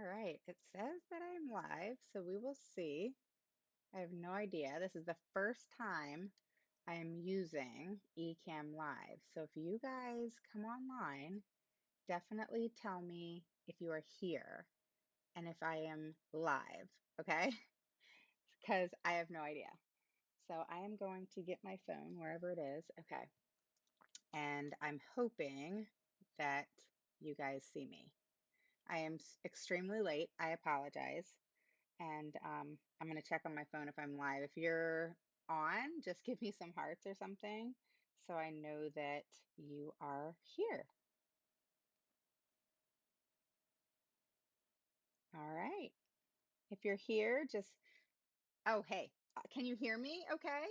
All right. It says that I'm live, so we will see. I have no idea. This is the first time I am using Ecamm Live. So if you guys come online, definitely tell me if you are here and if I am live, okay? Because I have no idea. So I am going to get my phone wherever it is. Okay. And I'm hoping that you guys see me. I am extremely late. I apologize. And I'm going to check on my phone if I'm live. If you're on, just give me some hearts or something so I know that you are here. All right. If you're here, just, oh, hey, can you hear me okay?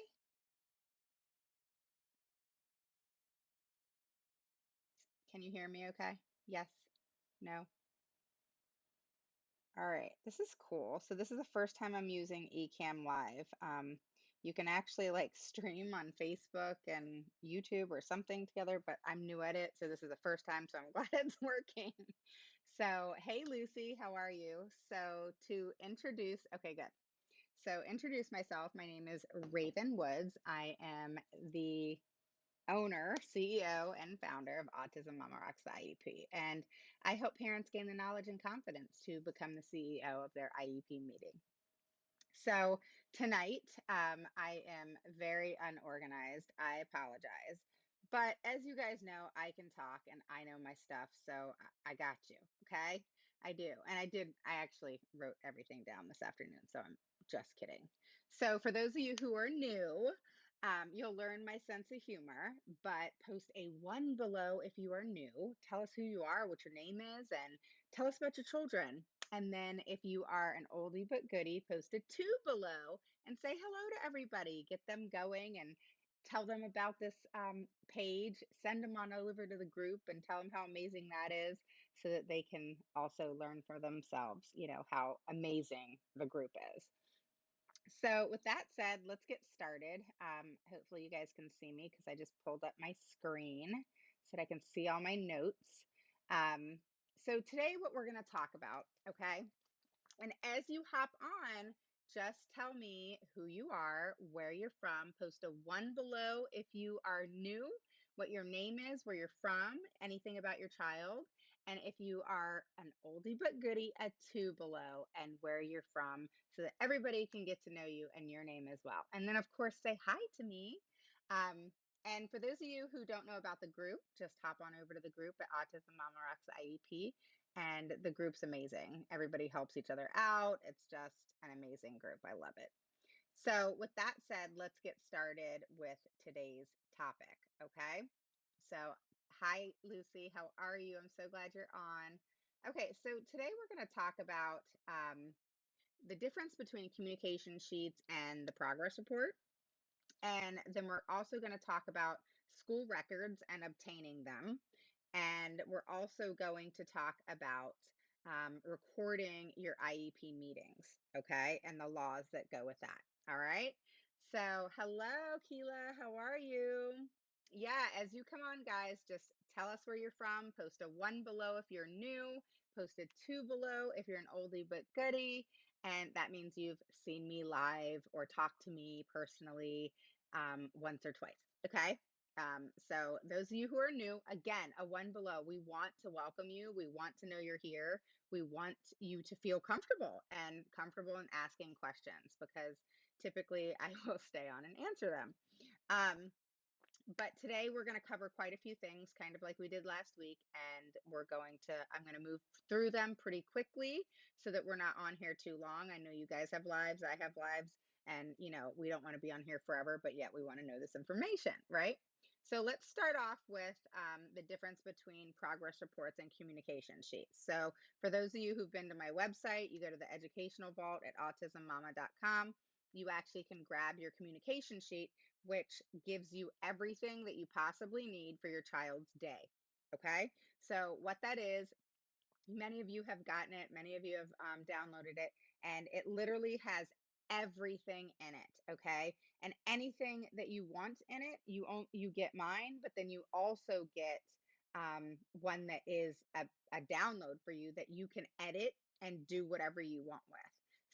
Can you hear me okay? Yes? No? All right, this is cool. So this is the first time I'm using Ecamm Live. You can actually like stream on Facebook and YouTube or something together, but I'm new at it, so this is the first time, so I'm glad it's working. So, hey Lucy, how are you? So to introduce, okay, good. So introduce myself, my name is Raven Woods. I am the owner, CEO, and founder of Autism Mama Rocks the IEP. And I help parents gain the knowledge and confidence to become the CEO of their IEP meeting. So tonight, I am very unorganized. I apologize. But as you guys know, I can talk and I know my stuff. So I got you. Okay. I do. And I actually wrote everything down this afternoon. So I'm just kidding. So for those of you who are new, you'll learn my sense of humor, but post a one below if you are new. Tell us who you are, what your name is, and tell us about your children. And then if you are an oldie but goodie, post a two below and say hello to everybody. Get them going and tell them about this page. Send them on over to the group and tell them how amazing that is so that they can also learn for themselves, how amazing the group is. So with that said, let's get started. Hopefully you guys can see me because I just pulled up my screen so that I can see all my notes. Um, so today what we're going to talk about, okay? And as you hop on, just tell me who you are, where you're from. Post a one below if you are new, what your name is, where you're from, anything about your child. And if you are an oldie but goodie, a two below and where you're from so that everybody can get to know you and your name as well. And then, of course, say hi to me. Um, and for those of you who don't know about the group, just hop on over to the group at Autism Mama Rocks IEP. And the group's amazing. Everybody helps each other out. It's just an amazing group. I love it. So with that said, let's get started with today's topic, okay? So hi, Lucy. How are you? I'm so glad you're on. Okay, so today we're going to talk about the difference between communication sheets and the progress report. And then we're also going to talk about school records and obtaining them. And we're also going to talk about recording your IEP meetings, okay, and the laws that go with that. All right. So, hello, Keela. How are you? Yeah, as you come on, guys, just tell us where you're from. Post a one below if you're new, post a two below if you're an oldie but goodie. And that means you've seen me live or talked to me personally once or twice. Okay. So those of you who are new, again, a one below, we want to welcome you. We want to know you're here. We want you to feel comfortable in asking questions because typically I will stay on and answer them. But today we're going to cover quite a few things, kind of like we did last week, and I'm going to move through them pretty quickly so that we're not on here too long. I know you guys have lives, I have lives, and we don't want to be on here forever, but yet we want to know this information, right? So let's start off with the difference between progress reports and communication sheets. So for those of you who've been to my website, you go to the educational vault at autismmama.com. You actually can grab your communication sheet, which gives you everything that you possibly need for your child's day. Okay, so what that is, many of you have gotten it, many of you have downloaded it, and it literally has everything in it. Okay, and anything that you want in it, you get mine, but then you also get one that is a download for you that you can edit and do whatever you want with.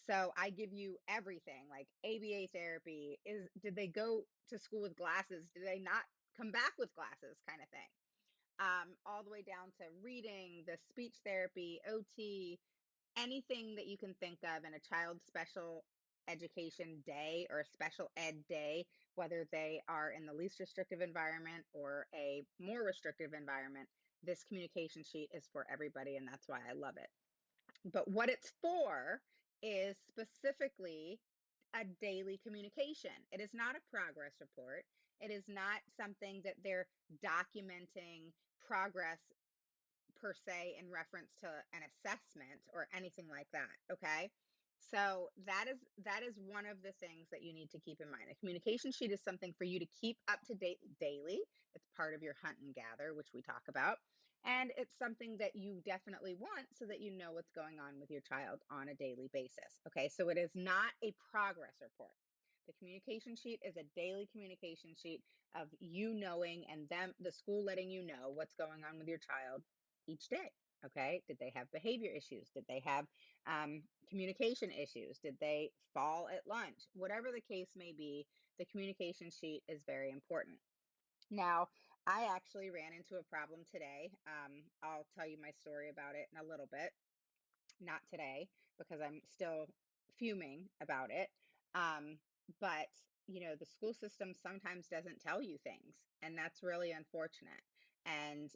So I give you everything, like ABA therapy. Did they go to school with glasses? Did they not come back with glasses, kind of thing? All the way down to reading, the speech therapy, OT, anything that you can think of in a child's special education day or a special ed day, whether they are in the least restrictive environment or a more restrictive environment, this communication sheet is for everybody, and that's why I love it. But what it's for is specifically a daily communication. It is not a progress report. It is not something that they're documenting progress per se in reference to an assessment or anything like that. Okay. So that is one of the things that you need to keep in mind. A communication sheet is something for you to keep up to date daily. It's part of your hunt and gather, which we talk about. And it's something that you definitely want so that you know what's going on with your child on a daily basis. Okay. So it is not a progress report. The communication sheet is a daily communication sheet of you knowing and them, the school letting you know what's going on with your child each day. Okay. Did they have behavior issues? Did they have communication issues? Did they fall at lunch? Whatever the case may be, the communication sheet is very important. Now, I actually ran into a problem today. I'll tell you my story about it in a little bit, not today because I'm still fuming about it. Um, but the school system sometimes doesn't tell you things, and that's really unfortunate. And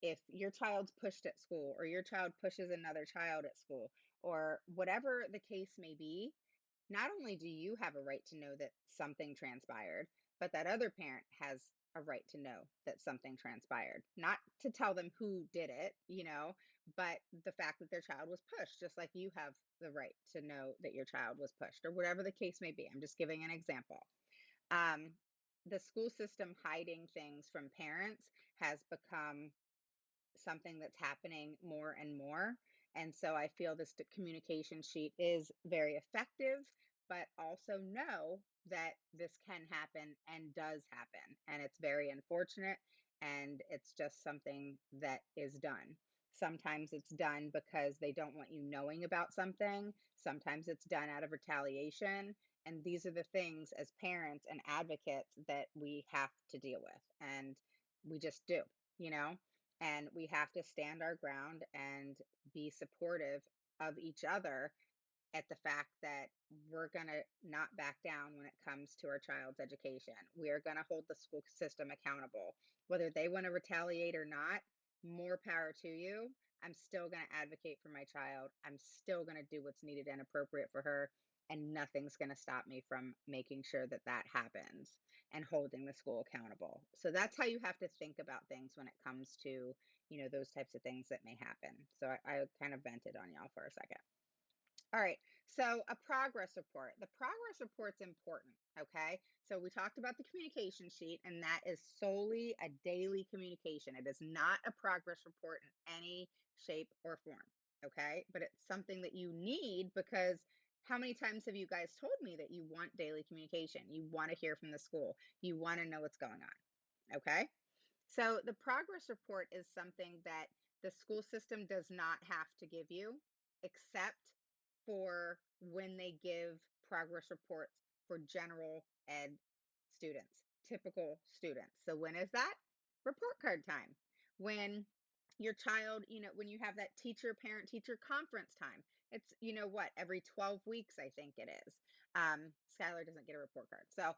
if your child's pushed at school, or your child pushes another child at school, or whatever the case may be, not only do you have a right to know that something transpired, but that other parent has a right to know that something transpired. Not to tell them who did it, but the fact that their child was pushed, just like you have the right to know that your child was pushed, or whatever the case may be. I'm just giving an example. Um, the school system hiding things from parents has become something that's happening more and more. And so I feel this communication sheet is very effective, but also know that this can happen and does happen. And it's very unfortunate. And it's just something that is done. Sometimes it's done because they don't want you knowing about something. Sometimes it's done out of retaliation. And these are the things as parents and advocates that we have to deal with. And we just do, you know? And we have to stand our ground and be supportive of each other at the fact that we're going to not back down when it comes to our child's education. We are going to hold the school system accountable. Whether they want to retaliate or not, more power to you. I'm still going to advocate for my child. I'm still going to do what's needed and appropriate for her. And nothing's going to stop me from making sure that that happens and holding the school accountable. So that's how you have to think about things when it comes to, those types of things that may happen. So I kind of vented on y'all for a second. All right, so a progress report. The progress report's important, okay? So we talked about the communication sheet, and that is solely a daily communication. It is not a progress report in any shape or form, okay? But it's something that you need because how many times have you guys told me that you want daily communication? You want to hear from the school. You want to know what's going on, okay? So the progress report is something that the school system does not have to give you, except for when they give progress reports for general ed students, typical students. So when is that? Report card time. When your child, when you have that parent teacher conference time, it's, every 12 weeks, I think it is. Skylar doesn't get a report card. So,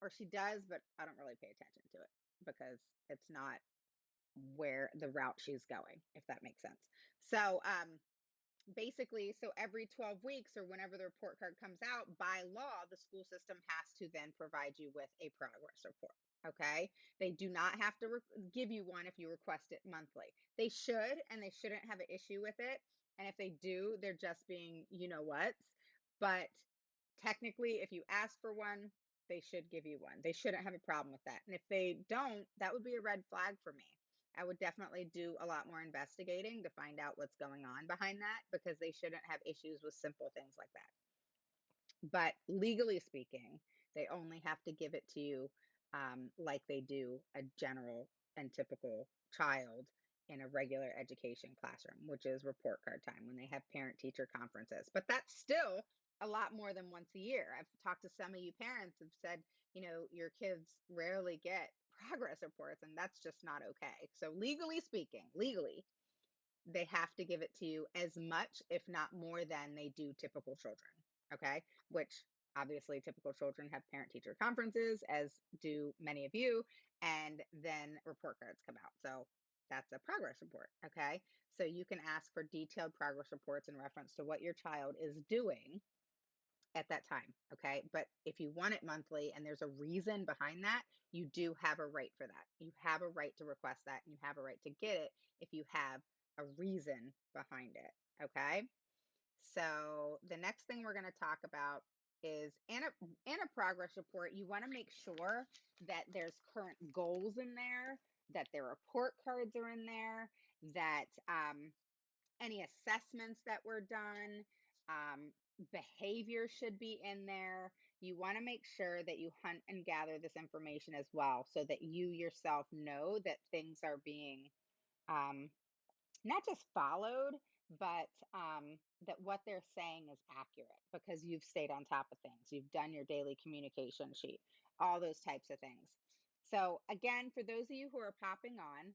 or she does, but I don't really pay attention to it because it's not where the route she's going, if that makes sense. So, basically, so every 12 weeks or whenever the report card comes out, by law, the school system has to then provide you with a progress report. Okay. They do not have to give you one if you request it monthly. They should, and they shouldn't have an issue with it. And if they do, they're just being, whats. But technically, if you ask for one, they should give you one. They shouldn't have a problem with that. And if they don't, that would be a red flag for me. I would definitely do a lot more investigating to find out what's going on behind that because they shouldn't have issues with simple things like that. But legally speaking, they only have to give it to you like they do a general and typical child in a regular education classroom, which is report card time when they have parent-teacher conferences. But that's still a lot more than once a year. I've talked to some of you parents who've said, your kids rarely get progress reports, and that's just not okay. So legally speaking, they have to give it to you as much, if not more than they do typical children. Okay. Which obviously typical children have parent teacher conferences, as do many of you, and then report cards come out. So that's a progress report. Okay. So you can ask for detailed progress reports in reference to what your child is doing at that time. Okay. But if you want it monthly and there's a reason behind that, you do have a right for that. You have a right to request that, and you have a right to get it if you have a reason behind it. Okay. So the next thing we're going to talk about is in a progress report, you want to make sure that there's current goals in there, that their report cards are in there, that any assessments that were done, um, behavior should be in there. You want to make sure that you hunt and gather this information as well, so that you yourself know that things are being um, not just followed, but that what they're saying is accurate, because you've stayed on top of things. You've done your daily communication sheet, all those types of things. So again, for those of you who are popping on,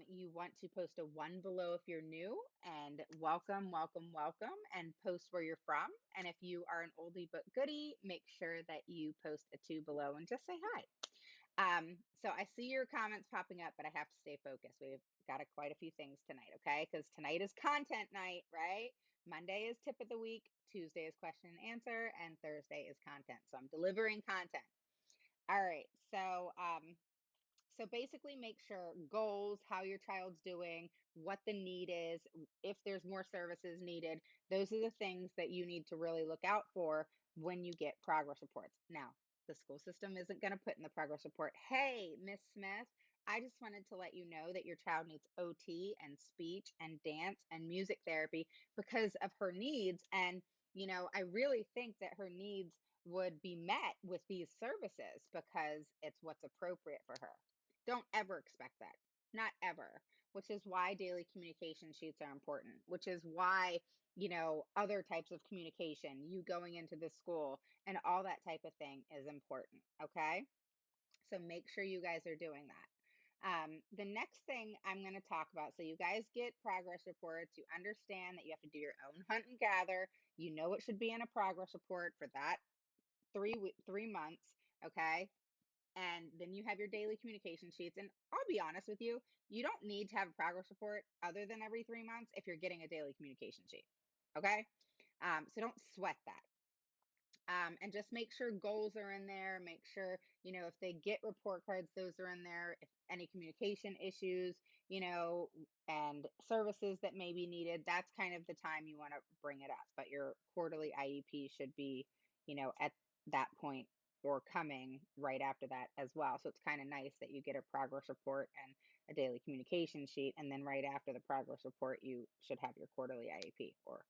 you want to post a 1 below if you're new, and welcome, welcome, welcome, and post where you're from. And if you are an oldie but goodie, make sure that you post a 2 below and just say hi. So I see your comments popping up, but I have to stay focused. We've got quite a few things tonight, okay? Because tonight is content night, right? Monday is tip of the week, Tuesday is question and answer, and Thursday is content. So I'm delivering content. All right. So basically make sure goals, how your child's doing, what the need is, if there's more services needed. Those are the things that you need to really look out for when you get progress reports. Now, the school system isn't going to put in the progress report, hey, Miss Smith, I just wanted to let you know that your child needs OT and speech and dance and music therapy because of her needs. And, I really think that her needs would be met with these services because it's what's appropriate for her. Don't ever expect that. Not ever. Which is why daily communication sheets are important, which is why, other types of communication, you going into the school and all that type of thing is important. Okay. So make sure you guys are doing that. The next thing I'm going to talk about, so you guys get progress reports, you understand that you have to do your own hunt and gather, you know what should be in a progress report for that 3 months, okay? And then you have your daily communication sheets. And I'll be honest with you, you don't need to have a progress report other than every 3 months if you're getting a daily communication sheet. Okay. So don't sweat that. And just make sure goals are in there. Make sure, if they get report cards, those are in there. If any communication issues, and services that may be needed, that's kind of the time you want to bring it up. But your quarterly IEP should be, at that point or coming right after that as well. So it's kind of nice that you get a progress report and a daily communication sheet. And then right after the progress report, you should have your quarterly IEP, or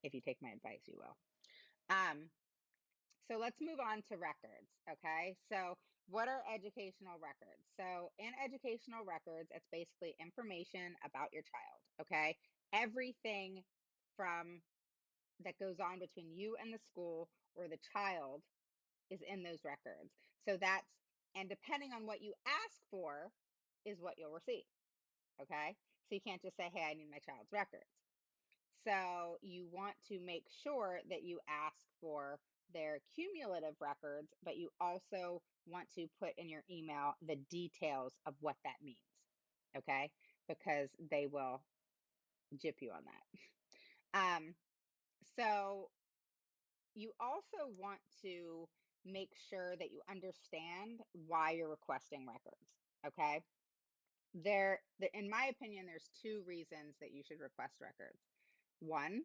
if you take my advice, you will. Um, so let's move on to records, okay? So what are educational records? So in educational records, it's basically information about your child, okay? Everything from that goes on between you and the school or the child is in those records. So and depending on what you ask for is what you'll receive, okay? So you can't just say, hey, I need my child's records. So you want to make sure that you ask for their cumulative records, but you also want to put in your email the details of what that means, okay? Because they will gyp you on that. So you also want to make sure that you understand why you're requesting records, okay? In my opinion, there's 2 reasons that you should request records. One,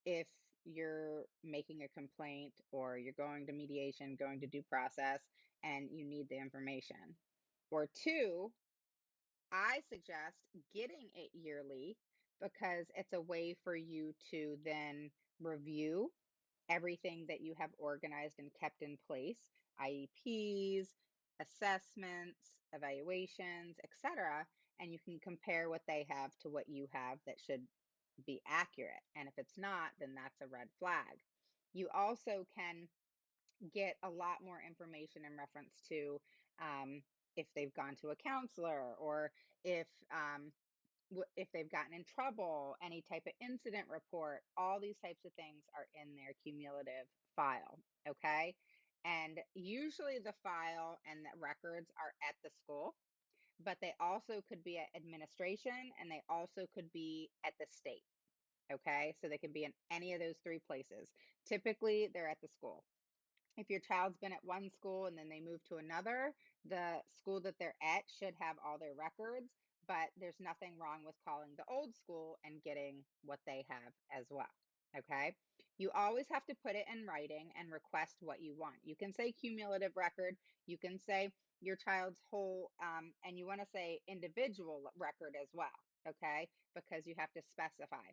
if you're making a complaint or you're going to mediation, going to due process, and you need the information. Or 2, I suggest getting it yearly because it's a way for you to then review everything that you have organized and kept in place, IEPs, assessments, evaluations, etc. And you can compare what they have to what you have that should be accurate. And if it's not, then that's a red flag. You also can get a lot more information in reference to if they've gone to a counselor, or if if they've gotten in trouble, any type of incident report. All these types of things are in their cumulative file. Okay. And usually the file and the records are at the school, but they also could be at administration, and they also could be at the state. Okay. So they can be in any of those three places. Typically, they're at the school. If your child's been at one school and then they move to another, the school that they're at should have all their records, but there's nothing wrong with calling the old school and getting what they have as well. Okay. You always have to put it in writing and request what you want. You can say cumulative record, you can say your child's whole, and you want to say individual record as well. Okay. Because you have to specify.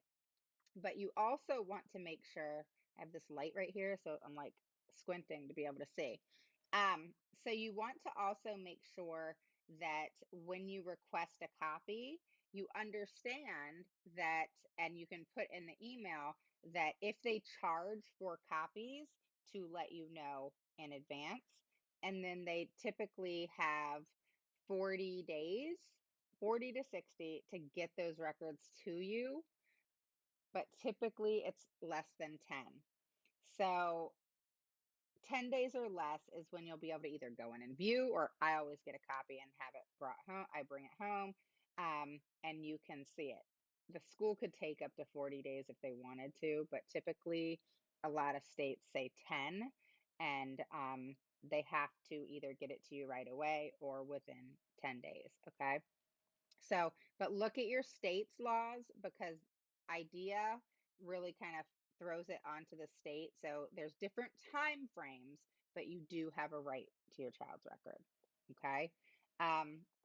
But you also want to make sure, I have this light right here, so I'm like squinting to be able to see. So you want to also make sure that when you request a copy, you understand that, and you can put in the email that if they charge for copies, to let you know in advance. And then they typically have 40 days, 40 to 60, to get those records to you, but typically it's less than 10. So 10 days or less is when you'll be able to either go in and view, or I always get a copy and have it brought home. I bring it home, and you can see it. The school could take up to 40 days if they wanted to, but typically a lot of states say 10, and they have to either get it to you right away or within 10 days. Okay. So, but look at your state's laws, because IDEA really kind of throws it onto the state. So there's different time frames, but you do have a right to your child's record. Okay.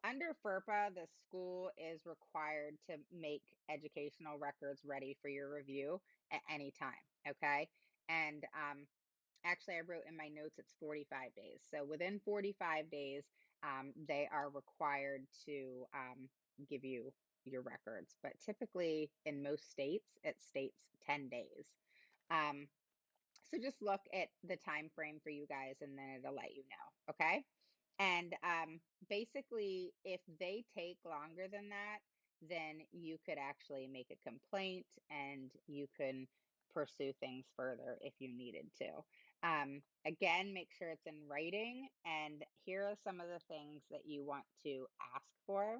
Under FERPA, the school is required to make educational records ready for your review at any time. Okay. And actually, I wrote in my notes it's 45 days. So within 45 days, they are required to give you your records. But typically, in most states, it states 10 days. Um, so just look at the time frame for you guys, and then it'll let you know. Okay. And basically, if they take longer than that, then you could actually make a complaint, and you can pursue things further if you needed to. Again, make sure it's in writing. And here are some of the things that you want to ask for,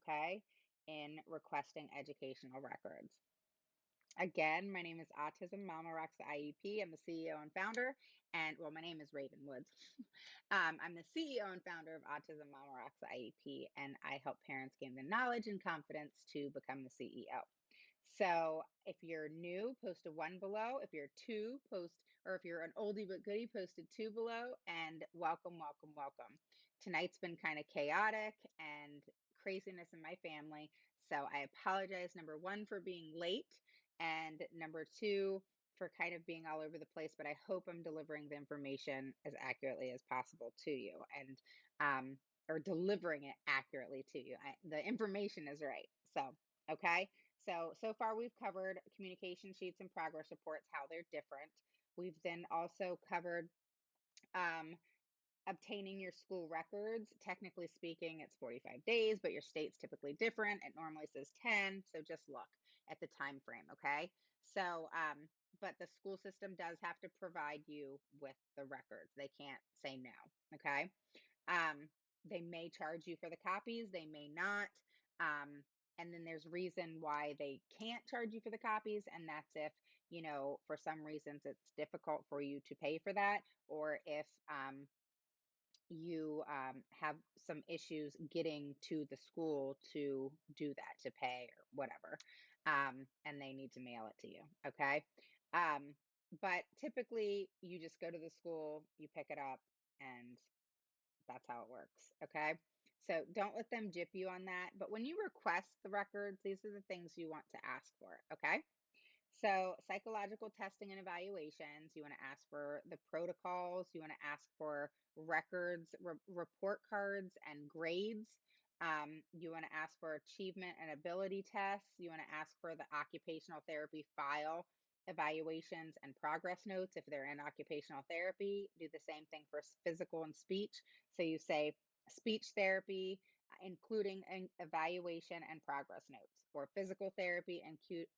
okay, in requesting educational records. Again, my name is Autism Mama Rocks the IEP. I'm the CEO and founder, and well, my name is Raven Woods. I'm the CEO and founder of Autism Mama Rocks the IEP, and I help parents gain the knowledge and confidence to become the CEO. So if you're new, post a one below. If you're two, post, or if you're an oldie but goodie, post a two below. And welcome, welcome, welcome. Tonight's been kind of chaotic and craziness in my family. So I apologize, number one, for being late, and number two, for kind of being all over the place, but I hope I'm delivering the information as accurately as possible to you, and or delivering it accurately to you. The information is right. So, okay. So far we've covered communication sheets and progress reports, how they're different. We've then also covered um, obtaining your school records. Technically speaking, it's 45 days, but your state's typically different. It normally says 10, so just look at the time frame, okay? So, but the school system does have to provide you with the records. They can't say no, okay? Um, they may charge you for the copies, they may not. And then there's reason why they can't charge you for the copies, and that's if, for some reasons it's difficult for you to pay for that, or if you have some issues getting to the school to do that, to pay or whatever, and they need to mail it to you. Okay. Um, but typically, you just go to the school, you pick it up, and that's how it works. Okay. So don't let them gyp you on that. But when you request the records, these are the things you want to ask for. Okay. So, psychological testing and evaluations, you want to ask for the protocols, you want to ask for records, report cards, and grades. You want to ask for achievement and ability tests. You want to ask for the occupational therapy file evaluations and progress notes if they're in occupational therapy. Do the same thing for physical and speech. So, you say speech therapy, including an evaluation and progress notes, or physical therapy,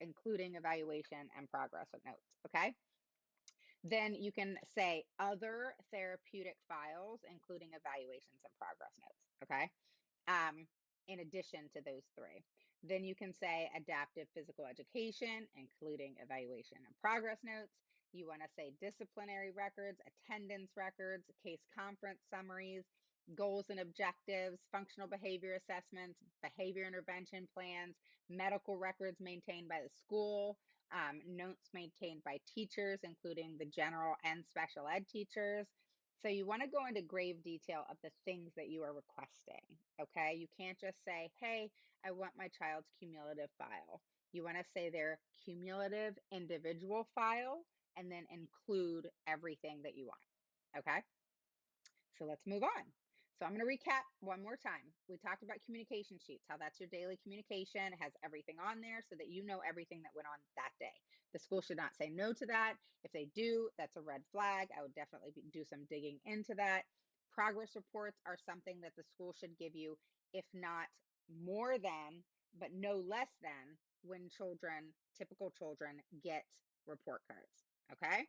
including evaluation and progress notes. Okay. Then you can say other therapeutic files, including evaluations and progress notes. Okay. Um, in addition to those three. Then you can say adaptive physical education, including evaluation and progress notes. You want to say disciplinary records, attendance records, case conference summaries, goals and objectives, functional behavior assessments, behavior intervention plans, medical records maintained by the school, notes maintained by teachers, including the general and special ed teachers. So you want to go into grave detail of the things that you are requesting. Okay. You can't just say, hey, I want my child's cumulative file. You want to say their cumulative individual file and then include everything that you want. Okay. So let's move on. So I'm going to recap one more time. We talked about communication sheets, how that's your daily communication. It has everything on there so that you know everything that went on that day. The school should not say no to that. If they do, that's a red flag. I would definitely do some digging into that. Progress reports are something that the school should give you, if not more than, but no less than when children, typical children, get report cards. Okay.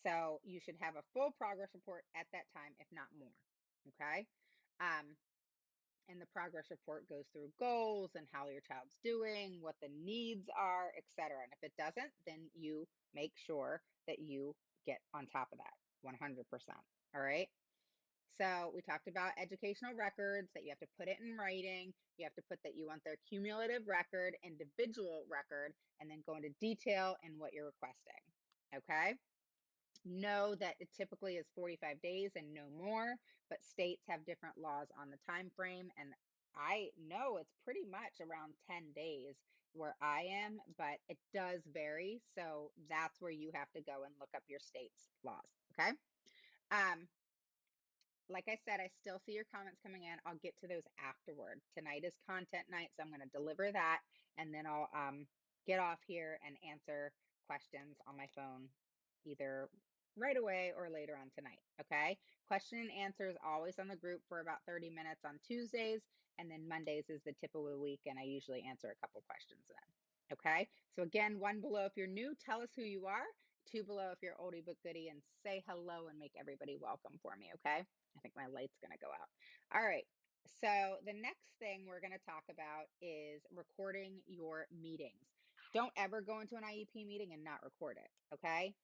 So you should have a full progress report at that time, if not more. Okay. Um, and the progress report goes through goals and how your child's doing, what the needs are, etc. And if it doesn't, then you make sure that you get on top of that 100%. All right. So we talked about educational records, that you have to put it in writing. You have to put that you want their cumulative record, individual record, and then go into detail in what you're requesting. Okay. Know that it typically is 45 days and no more, but states have different laws on the time frame, and I know it's pretty much around 10 days where I am, but it does vary. So that's where you have to go and look up your state's laws. Okay. Um, like I said, I still see your comments coming in. I'll get to those afterward. Tonight is content night, so I'm going to deliver that, and then I'll get off here and answer questions on my phone either right away or later on tonight. Okay. Question and answers always on the group for about 30 minutes on Tuesdays, and then Mondays is the tip of the week, and I usually answer a couple questions then. Okay. So again, one below if you're new, tell us who you are. Two below if you're oldie but goodie, and say hello and make everybody welcome for me. Okay. I think my light's going to go out. All right. So the next thing we're going to talk about is recording your meetings. Don't ever go into an IEP meeting and not record it. Okay.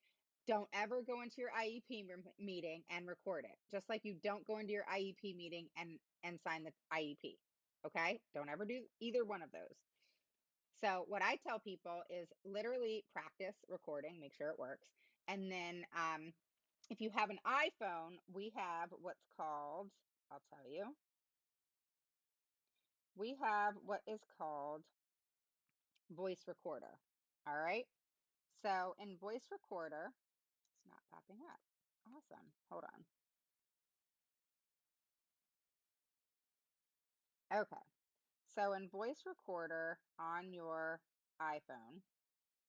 Don't ever go into your IEP meeting and record it. Just like you don't go into your IEP meeting and sign the IEP. Okay. Don't ever do either one of those. So what I tell people is literally practice recording, make sure it works. And then if you have an iPhone, we have what's called, I'll tell you, we have what is called voice recorder. All right. So in voice recorder, it's not popping up. Awesome. Hold on. Okay. So in voice recorder on your iPhone,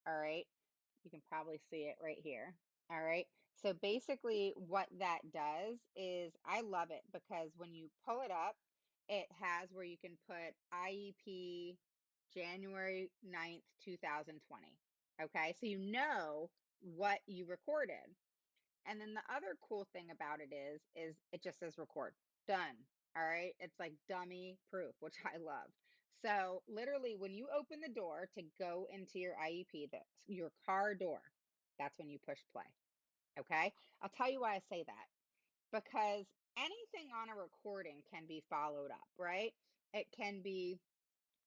all right, you can probably see it right here. All right. So basically, what that does is I love it because when you pull it up, it has where you can put IEP January 9th, 2020. Okay. So you know what you recorded. And then the other cool thing about it is it just says record. Done. All right. It's like dummy proof, which I love. So literally when you open the door to go into your IEP, that's your car door, that's when you push play. Okay. I'll tell you why I say that. Because anything on a recording can be followed up, right? It can be,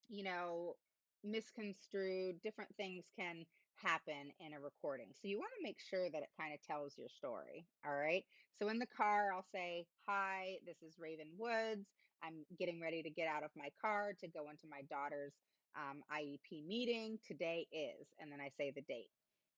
you know, misconstrued, different things can happen in a recording. So you want to make sure that it kind of tells your story. All right. So in the car, I'll say, hi, this is Raven Woods. I'm getting ready to get out of my car to go into my daughter's IEP meeting. Today is, and then I say the date.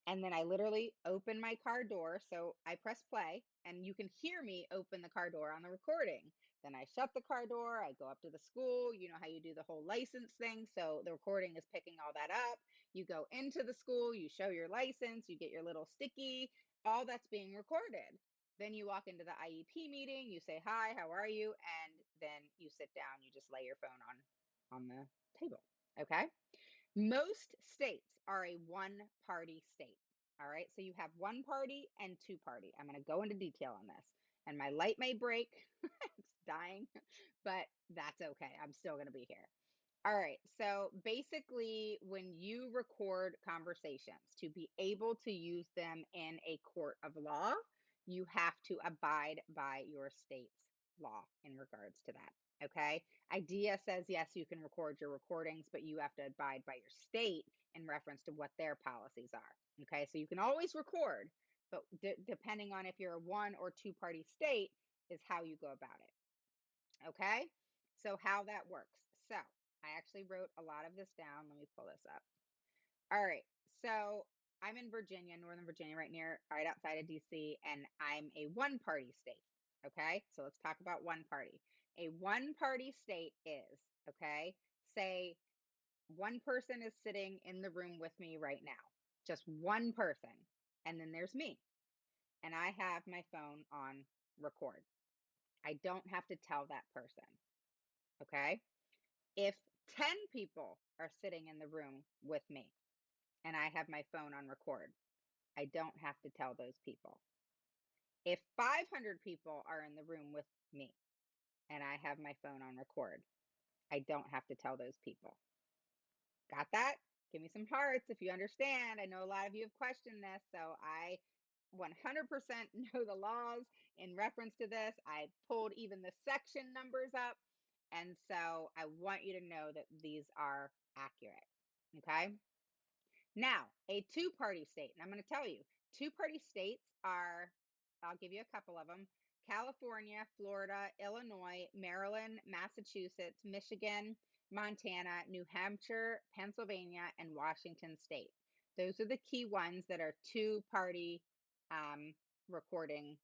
And then I literally open my car door. So I press play and you can hear me open the car door on the recording. Then I shut the car door. I go up to the school. You know how you do the whole license thing. So the recording is picking all that up. You go into the school, you show your license, you get your little sticky, all that's being recorded. Then you walk into the IEP meeting, you say, hi, how are you? And then you sit down, you just lay your phone on the table. Okay. Most states are a one party state. All right. So you have one party and two party. I'm going to go into detail on this. And my light may break. It's dying, but that's okay. I'm still going to be here. All right. So basically, when you record conversations to be able to use them in a court of law, you have to abide by your state's law in regards to that. Okay. IDEA says, yes, you can record your recordings, but you have to abide by your state in reference to what their policies are. Okay. So you can always record, but depending on if you're a one or two party state, is how you go about it. Okay. So, how that works. So, I actually wrote a lot of this down. Let me pull this up. All right. So, I'm in Virginia, Northern Virginia, right outside of DC, and I'm a one party state. Okay. So, let's talk about one party. A one party state is, okay, say one person is sitting in the room with me right now, just one person. And then there's me, and I have my phone on record. I don't have to tell that person. Okay. If 10 people are sitting in the room with me and I have my phone on record, I don't have to tell those people. If 500 people are in the room with me and I have my phone on record, I don't have to tell those people. Got that? Give me some hearts if you understand. I know a lot of you have questioned this, so I 100% know the laws in reference to this. I pulled even the section numbers up. And so I want you to know that these are accurate. Okay. Now, a two party state, and I'm going to tell you, two party states are, I'll give you a couple of them: California, Florida, Illinois, Maryland, Massachusetts, Michigan, Montana, New Hampshire, Pennsylvania, and Washington State. Those are the key ones that are two party recording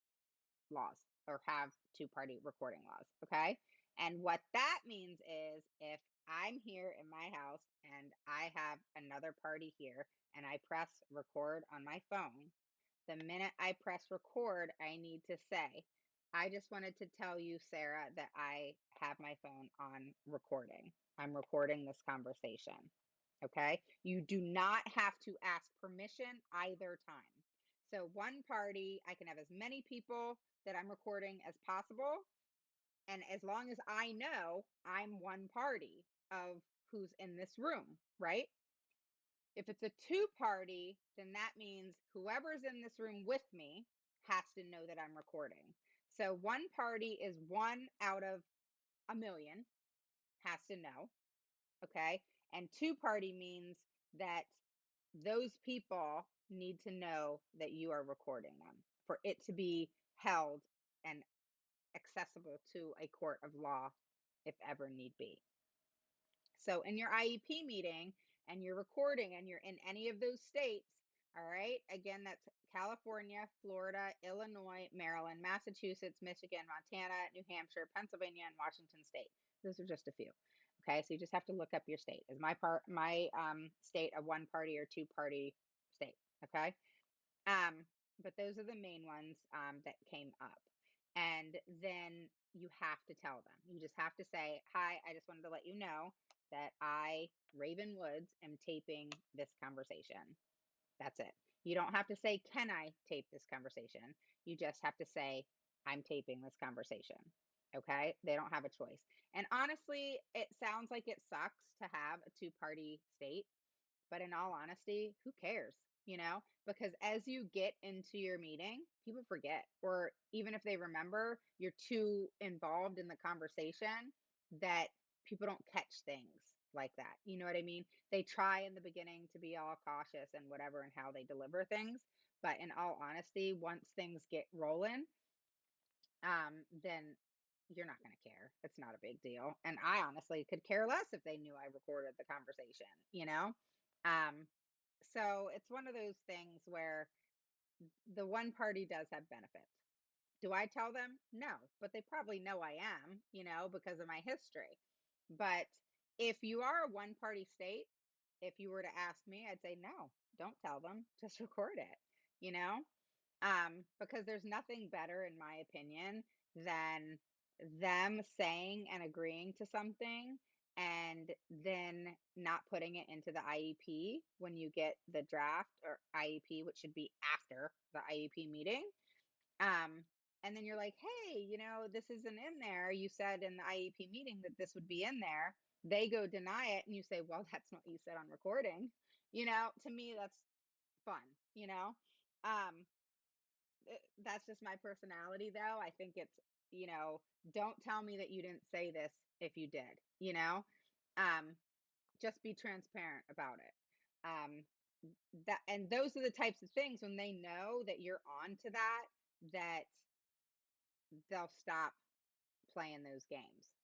laws, or have two party recording laws. Okay. And what that means is, if I'm here in my house and I have another party here and I press record on my phone, the minute I press record, I need to say, I just wanted to tell you, Sarah, that I have my phone on recording. I'm recording this conversation. Okay. You do not have to ask permission either time. So, one party, I can have as many people that I'm recording as possible. And as long as I know I'm one party of who's in this room, right? If it's a two party, then that means whoever's in this room with me has to know that I'm recording. So one party is one out of a million, has to know. Okay. And two party means that those people need to know that you are recording them for it to be held and accessible to a court of law if ever need be. So in your IEP meeting and you're recording and you're in any of those states, all right, again, that's California, Florida, Illinois, Maryland, Massachusetts, Michigan, Montana, New Hampshire, Pennsylvania, and Washington State. Those are just a few. Okay, so you just have to look up your state. Is my state a one party or two party state? Okay. Um, but those are the main ones that came up. And then you have to tell them. You just have to say, hi, I just wanted to let you know that I, Raven Woods, am taping this conversation. That's it. You don't have to say, can I tape this conversation? You just have to say, I'm taping this conversation. Okay. They don't have a choice. And honestly, it sounds like it sucks to have a two party state. But in all honesty, who cares? You know, because as you get into your meeting, people forget, or even if they remember, you're too involved in the conversation that people don't catch things like that. You know what I mean? They try in the beginning to be all cautious and whatever and how they deliver things. But in all honesty, once things get rolling, then you're not going to care. It's not a big deal. And I honestly could care less if they knew I recorded the conversation, you know? Um, So it's one of those things where the one party does have benefits. Do I tell them? No, but they probably know I am, because of my history. But if you are a one party state, if you were to ask me, I'd say no, don't tell them, just record it, you know? Because there's nothing better, in my opinion, than them saying and agreeing to something and then not putting it into the IEP when you get the draft or IEP, which should be after the IEP meeting. Um, and then you're like, hey, this isn't in there. You said in the IEP meeting that this would be in there. They go deny it, and you say, well, that's not what you said on recording. To me, that's fun, you know? Um, that's just my personality, though. I think it's, you know, don't tell me that you didn't say this if you did, Um, just be transparent about it. Um, and those are the types of things when they know that you're on to that they'll stop playing those games.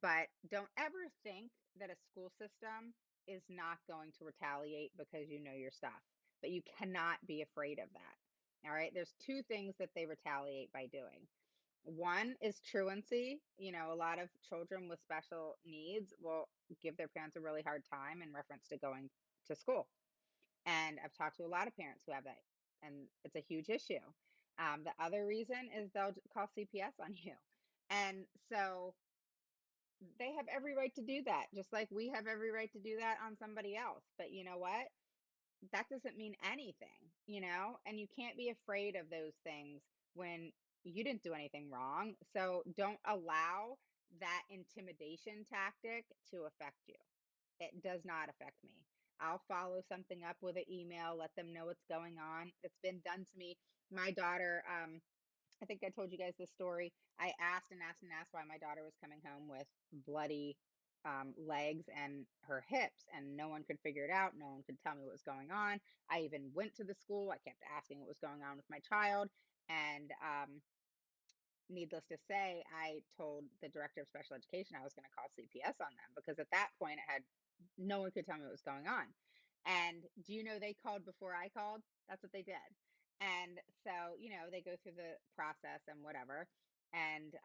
But don't ever think that a school system is not going to retaliate because you know your stuff. But you cannot be afraid of that. All right. There's two things that they retaliate by doing. One is truancy. A lot of children with special needs will give their parents a really hard time in reference to going to school. And I've talked to a lot of parents who have that, and it's a huge issue. The other reason is they'll call CPS on you. And so they have every right to do that, just like we have every right to do that on somebody else. But you know what? That doesn't mean anything, and you can't be afraid of those things when you didn't do anything wrong. So don't allow that intimidation tactic to affect you. It does not affect me. I'll follow something up with an email, let them know what's going on. It's been done to me. My daughter, I think I told you guys this story. I asked and asked and asked why my daughter was coming home with bloody legs and her hips, and no one could figure it out. No one could tell me what was going on. I even went to the school. I kept asking what was going on with my child. And needless to say, I told the director of special education I was going to call CPS on them because at that point, it had no one could tell me what was going on. And do you know they called before I called? That's what they did. And so, they go through the process and whatever. And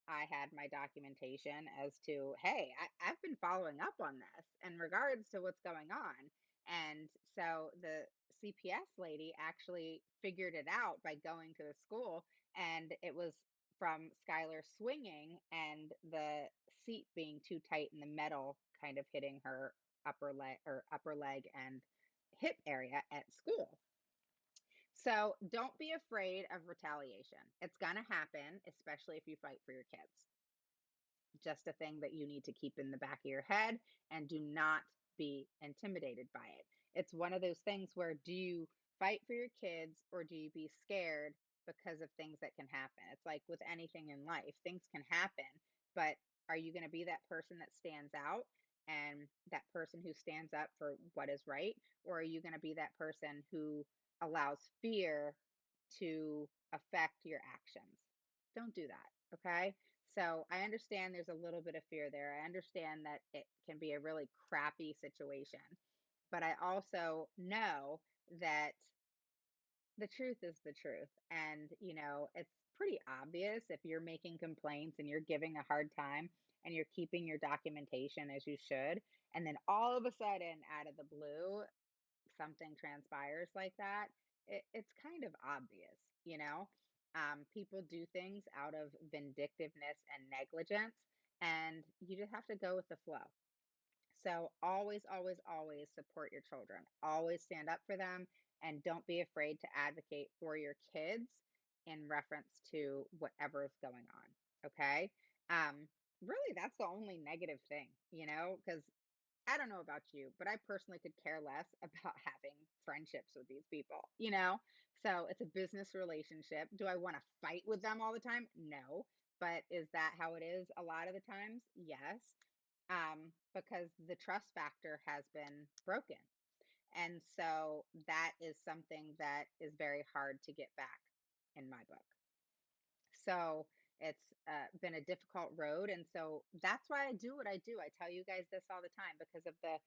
I had my documentation as to, hey, I've been following up on this in regards to what's going on. And so the CPS lady actually figured it out by going to the school, and it was from Skylar swinging and the seat being too tight in the metal, kind of hitting her upper leg and hip area at school. So don't be afraid of retaliation. It's going to happen, especially if you fight for your kids. Just a thing that you need to keep in the back of your head, and do not be intimidated by it. It's one of those things where, do you fight for your kids or do you be scared because of things that can happen? It's like with anything in life, things can happen, but are you going to be that person that stands out and that person who stands up for what is right? Or are you going to be that person who allows fear to affect your actions? Don't do that. Okay. So I understand there's a little bit of fear there. I understand that it can be a really crappy situation, but I also know that the truth is the truth. And, it's pretty obvious if you're making complaints and you're giving a hard time and you're keeping your documentation as you should. And then all of a sudden, out of the blue, something transpires like that, it's kind of obvious. People do things out of vindictiveness and negligence, and you just have to go with the flow. So always, always, always support your children. Always stand up for them, and don't be afraid to advocate for your kids in reference to whatever is going on. Okay. Really, that's the only negative thing, because I don't know about you, but I personally could care less about having friendships with these people. So it's a business relationship. Do I want to fight with them all the time? No. But is that how it is a lot of the times? Yes. Because the trust factor has been broken. And so that is something that is very hard to get back in my book. So it's been a difficult road. And so that's why I do what I do. I tell you guys this all the time because of the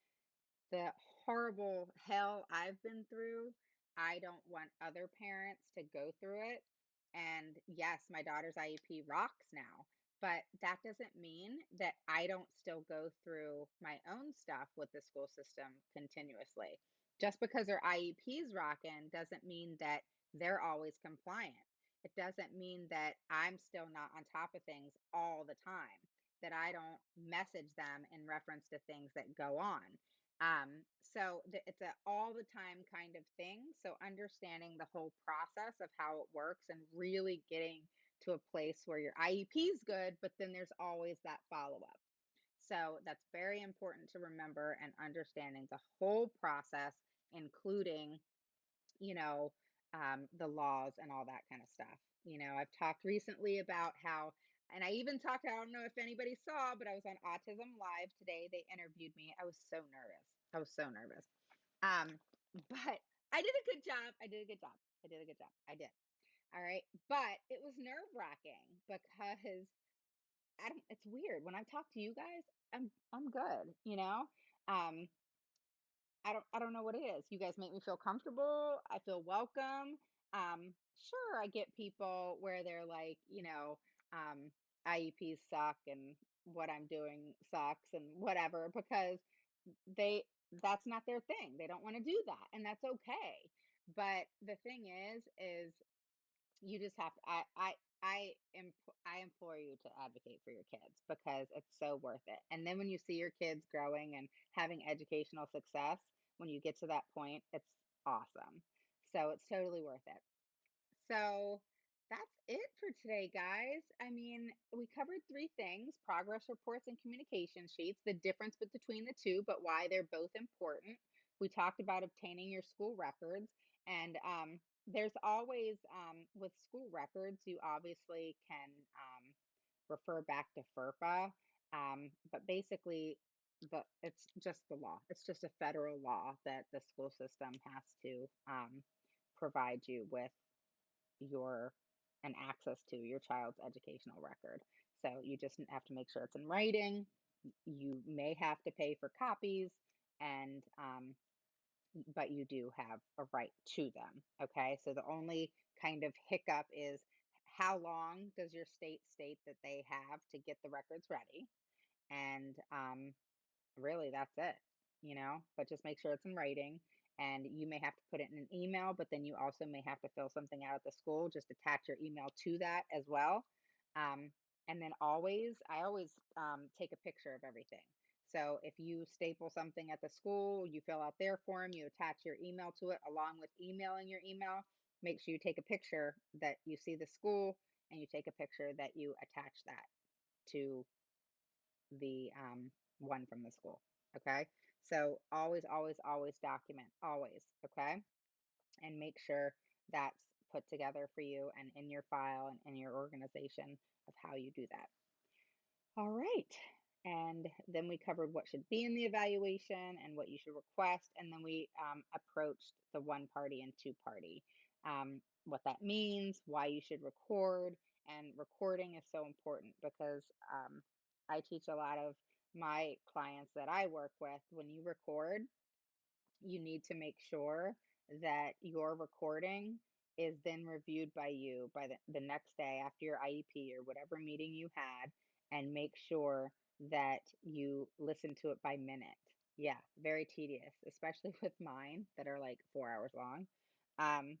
the horrible hell I've been through, I don't want other parents to go through it. And yes, my daughter's IEP rocks now, but that doesn't mean that I don't still go through my own stuff with the school system continuously. Just because their IEP's rocking doesn't mean that they're always compliant. It doesn't mean that I'm still not on top of things all the time, that I don't message them in reference to things that go on. It's a all the time kind of thing. So understanding the whole process of how it works and really getting to a place where your IEP is good, but then there's always that follow up. So that's very important to remember and understanding the whole process, including, you know, the laws and all that kind of stuff. I've talked recently about how, and I even talked, I don't know if anybody saw, but I was on Autism Live today. They interviewed me. I was so nervous. I was so nervous. Um, but I did a good job. I did a good job. I did a good job. I did. All right. But it was nerve wracking because it's weird. When I talk to you guys, I'm good. Um, I don't know what it is. You guys make me feel comfortable. I feel welcome. Sure, I get people where they're like, IEPs suck and what I'm doing sucks and whatever because they that's not their thing. They don't want to do that, and that's okay. But the thing is you just have to I implore you to advocate for your kids because it's so worth it. And then when you see your kids growing and having educational success, when you get to that point, it's awesome. So it's totally worth it. So that's it for today, guys. I mean, we covered three things: progress reports and communication sheets, the difference between the two, but why they're both important. We talked about obtaining your school records, and there's always, with school records, you obviously can refer back to FERPA, but basically, it's just the law. It's just a federal law that the school system has to provide you with your and access to your child's educational record. So you just have to make sure it's in writing. You may have to pay for copies, and but you do have a right to them. Okay, so the only kind of hiccup is how long does your state that they have to get the records ready, and really that's it. But just make sure it's in writing, and you may have to put it in an email, but then you also may have to fill something out at the school. Just attach your email to that as well. Um, and then I always take a picture of everything. So if you staple something at the school, you fill out their form, you attach your email to it along with emailing your email. Make sure you take a picture that you see the school, and you take a picture that you attach that to the one from the school. Okay. So always, always, always document, always. Okay. And make sure that's put together for you and in your file and in your organization of how you do that. All right. And then we covered what should be in the evaluation and what you should request. And then we approached the one party and two party, what that means, why you should record. And recording is so important because I teach a lot of my clients that I work with. When you record, you need to make sure that your recording is then reviewed by you by the next day after your IEP or whatever meeting you had, and make sure that you listen to it by minute. Yeah, very tedious, especially with mine that are like 4 hours long. Um,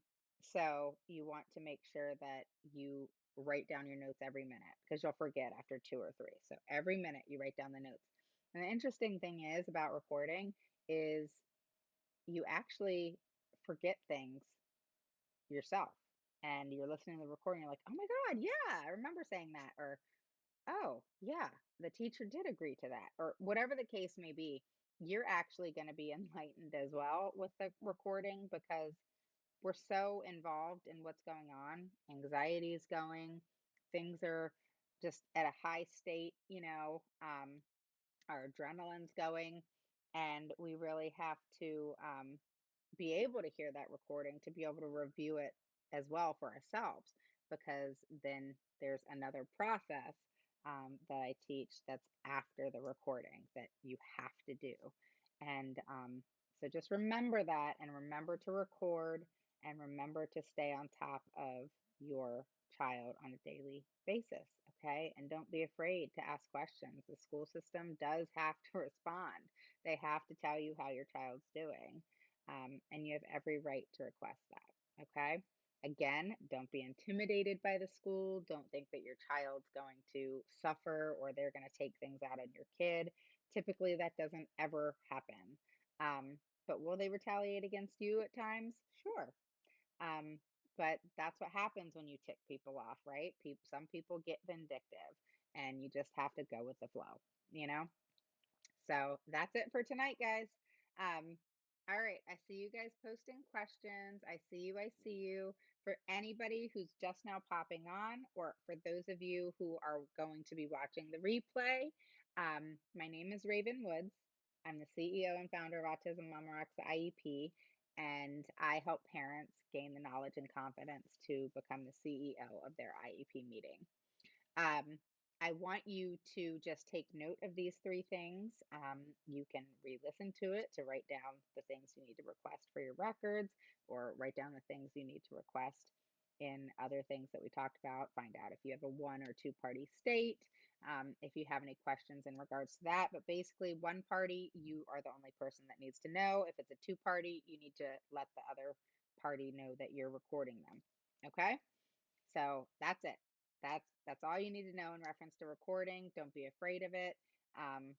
so you want to make sure that you write down your notes every minute because you'll forget after two or three. So every minute you write down the notes. And the interesting thing is about recording is you actually forget things yourself, and you're listening to the recording, you're like, oh my god, yeah, I remember saying that, or oh yeah, the teacher did agree to that, or whatever the case may be. You're actually going to be enlightened as well with the recording because we're so involved in what's going on. Anxiety is going, things are just at a high state, our adrenaline's going, and we really have to be able to hear that recording to be able to review it as well for ourselves, because then there's another process that I teach that's after the recording that you have to do. And so just remember that and remember to record and remember to stay on top of your child on a daily basis, okay? And don't be afraid to ask questions. The school system does have to respond. They have to tell you how your child's doing. And you have every right to request that, okay? Again, don't be intimidated by the school. Don't think that your child's going to suffer or they're going to take things out on your kid. Typically, that doesn't ever happen. Um, but will they retaliate against you at times? Sure. Um, but that's what happens when you tick people off, right? Some people get vindictive, and you just have to go with the flow, you know? So that's it for tonight, guys. Um, all right, I see you guys posting questions. I see you. I see you. For anybody who's just now popping on, or for those of you who are going to be watching the replay, my name is Raven Woods. I'm the CEO and founder of Autism Mama Rocks IEP, and I help parents gain the knowledge and confidence to become the CEO of their IEP meeting. Um, I want you to just take note of these three things. You can re-listen to it to write down the things you need to request for your records, or write down the things you need to request in other things that we talked about. Find out if you have a one or two party state, if you have any questions in regards to that. But basically, one party, you are the only person that needs to know. If it's a two party, you need to let the other party know that you're recording them. Okay? So that's it. That's all you need to know in reference to recording. Don't be afraid of it. Um,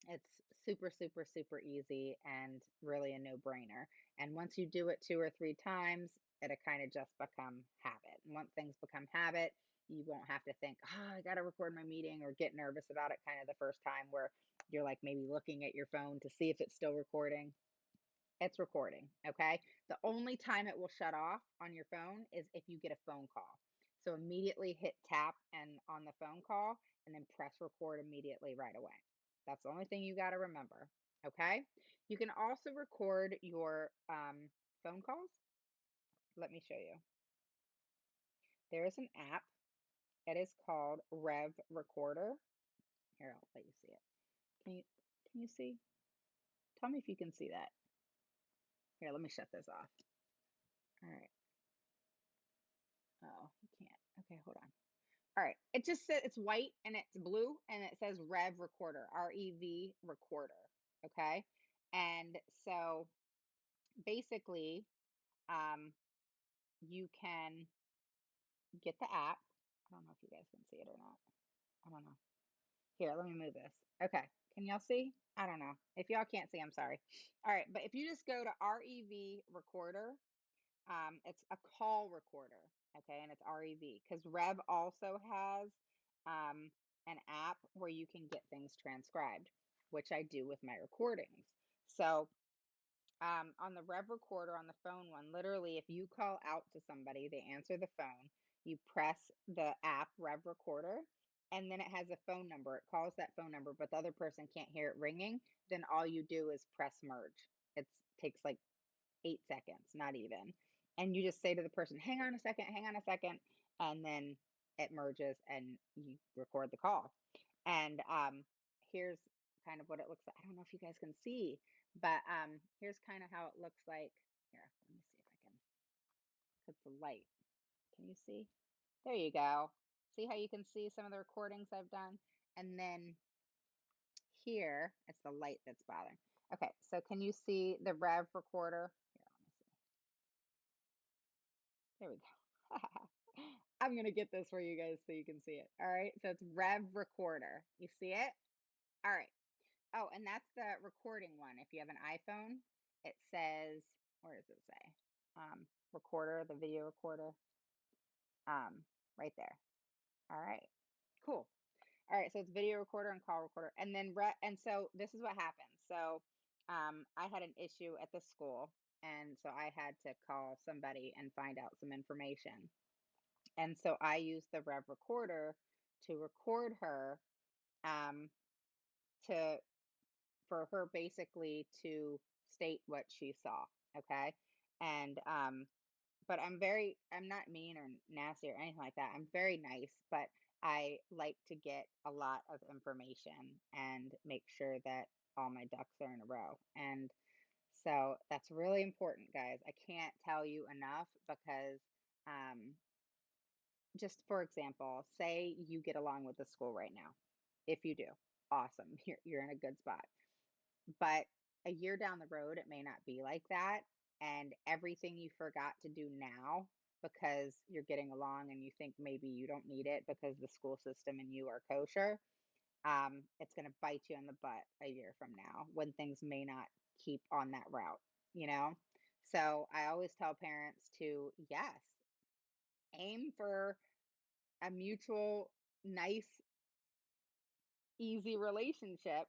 it's super, super, super easy and really a no-brainer. And once you do it two or three times, it'll kind of just become habit. And once things become habit, you won't have to think, oh, I got to record my meeting or get nervous about it kind of the first time where you're like maybe looking at your phone to see if it's still recording. It's recording, okay? The only time it will shut off on your phone is if you get a phone call. So immediately hit tap and on the phone call and then press record immediately right away. That's the only thing you got to remember, okay? You can also record your phone calls. Let me show you. There is an app. It is called Rev Recorder. Here, I'll let you see it. Can you see? Tell me if you can see that. Here, let me shut this off. All right. Oh, you can't. Okay, hold on. All right. It just says it's white and it's blue and it says Rev Recorder, REV Recorder. Okay. And so basically, um, you can get the app. I don't know if you guys can see it or not. I don't know. Here, let me move this. Okay. Can y'all see? I don't know. If y'all can't see, I'm sorry. All right. But if you just go to REV Recorder, it's a call recorder, okay, and it's REV because Rev also has an app where you can get things transcribed, which I do with my recordings. So on the Rev recorder on the phone one, literally, if you call out to somebody, they answer the phone, you press the app Rev recorder, and then it has a phone number. It calls that phone number, but the other person can't hear it ringing. Then all you do is press merge. It takes like 8 seconds, not even. And you just say to the person, hang on a second. And then it merges and you record the call. And here's kind of what it looks like. I don't know if you guys can see, but here's kind of how it looks like. Here, let me see if I can put the light. Can you see? There you go. See how you can see some of the recordings I've done? And then here, it's the light that's bothering. Okay, so can you see the Rev recorder? Here, let me see. There we go. I'm going to get this for you guys so you can see it. All right. So it's Rev Recorder. You see it? All right. Oh, and that's the recording one. If you have an iPhone, it says, where does it say? Recorder, the video recorder. Right there. All right. Cool. All right. So it's video recorder and call recorder. And then, and so this is what happened. So I had an issue at the school. And so I had to call somebody and find out some information. And so I used the Rev recorder to record her um, to for her basically to state what she saw. Okay. And but I'm not mean or nasty or anything like that. I'm very nice, but I like to get a lot of information and make sure that all my ducks are in a row. And so that's really important, guys. I can't tell you enough because um, just for example, say you get along with the school right now. If you do, awesome. You're in a good spot. But a year down the road, it may not be like that. And everything you forgot to do now because you're getting along and you think maybe you don't need it because the school system and you are kosher, it's going to bite you in the butt a year from now when things may not keep on that route, you know? So I always tell parents to, yes, aim for a mutual, nice, easy relationship.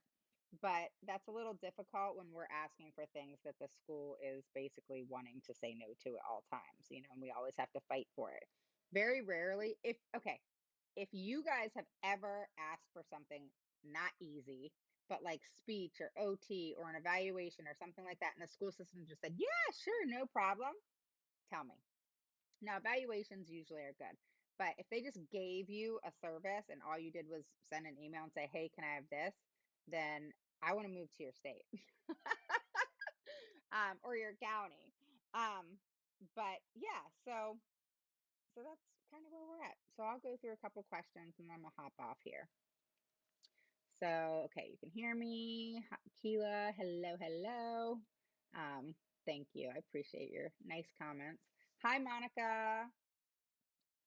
But that's a little difficult when we're asking for things that the school is basically wanting to say no to at all times, and we always have to fight for it. Very rarely, okay, if you guys have ever asked for something not easy, but like speech or OT or an evaluation or something like that, and the school system just said, yeah, sure, no problem, tell me. Now, evaluations usually are good, but if they just gave you a service and all you did was send an email and say, hey, can I have this? Then I want to move to your state or your county. But yeah, so that's kind of where we're at. So I'll go through a couple questions and then I'm gonna hop off here. So, okay, you can hear me. Keela, hello, hello. Thank you. I appreciate your nice comments. Hi, Monica.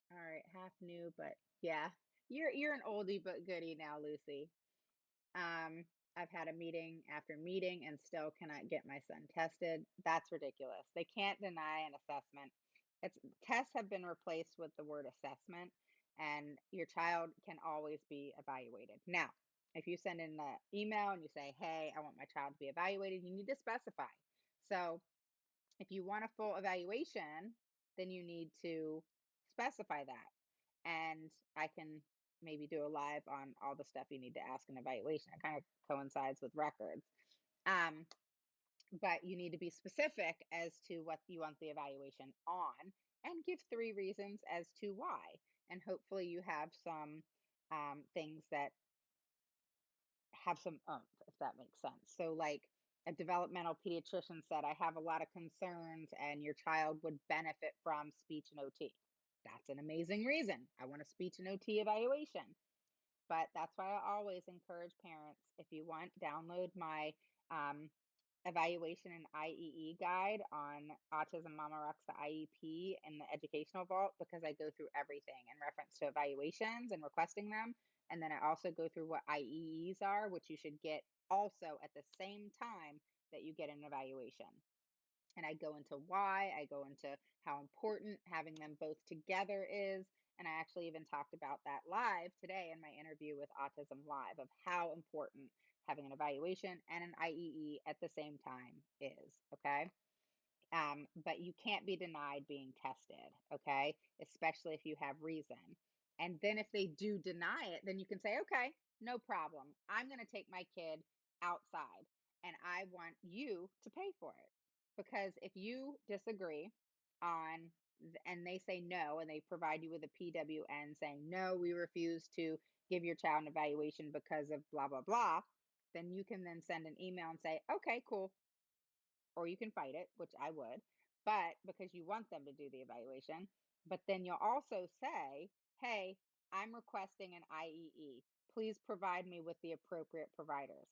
All right, half new, but yeah, you're an oldie but goodie now, Lucy. Um, I've had a meeting after meeting and still cannot get my son tested. That's ridiculous. They can't deny an assessment. It's Tests have been replaced with the word assessment, and your child can always be evaluated. Now, if you send in the email and you say, "Hey, I want my child to be evaluated," you need to specify. So, if you want a full evaluation, then you need to specify that. And I can maybe do a live on all the stuff you need to ask an evaluation. It kind of coincides with records. Um, but you need to be specific as to what you want the evaluation on and give 3 reasons as to why. And hopefully you have some things that have some oomph, if that makes sense. So, like a developmental pediatrician said, I have a lot of concerns, and your child would benefit from speech and OT. That's an amazing reason. I want a speech and OT evaluation. But that's why I always encourage parents, if you want, download my um, evaluation and IEE guide on Autism Mama Rocks the IEP and the Educational Vault, because I go through everything in reference to evaluations and requesting them. And then I also go through what IEEs are, which you should get also at the same time that you get an evaluation. And I go into why, I go into how important having them both together is. And I actually even talked about that live today in my interview with Autism Live of how important having an evaluation and an IEE at the same time is. Okay. But you can't be denied being tested. Okay. Especially if you have reason. And then if they do deny it, then you can say, okay, no problem. I'm going to take my kid outside and I want you to pay for it. Because if you disagree on and they say no and they provide you with a PWN saying, no, we refuse to give your child an evaluation because of blah, blah, blah, then you can then send an email and say, okay, cool. Or you can fight it, which I would, but because you want them to do the evaluation. But then you'll also say, hey, I'm requesting an IEE. Please provide me with the appropriate providers.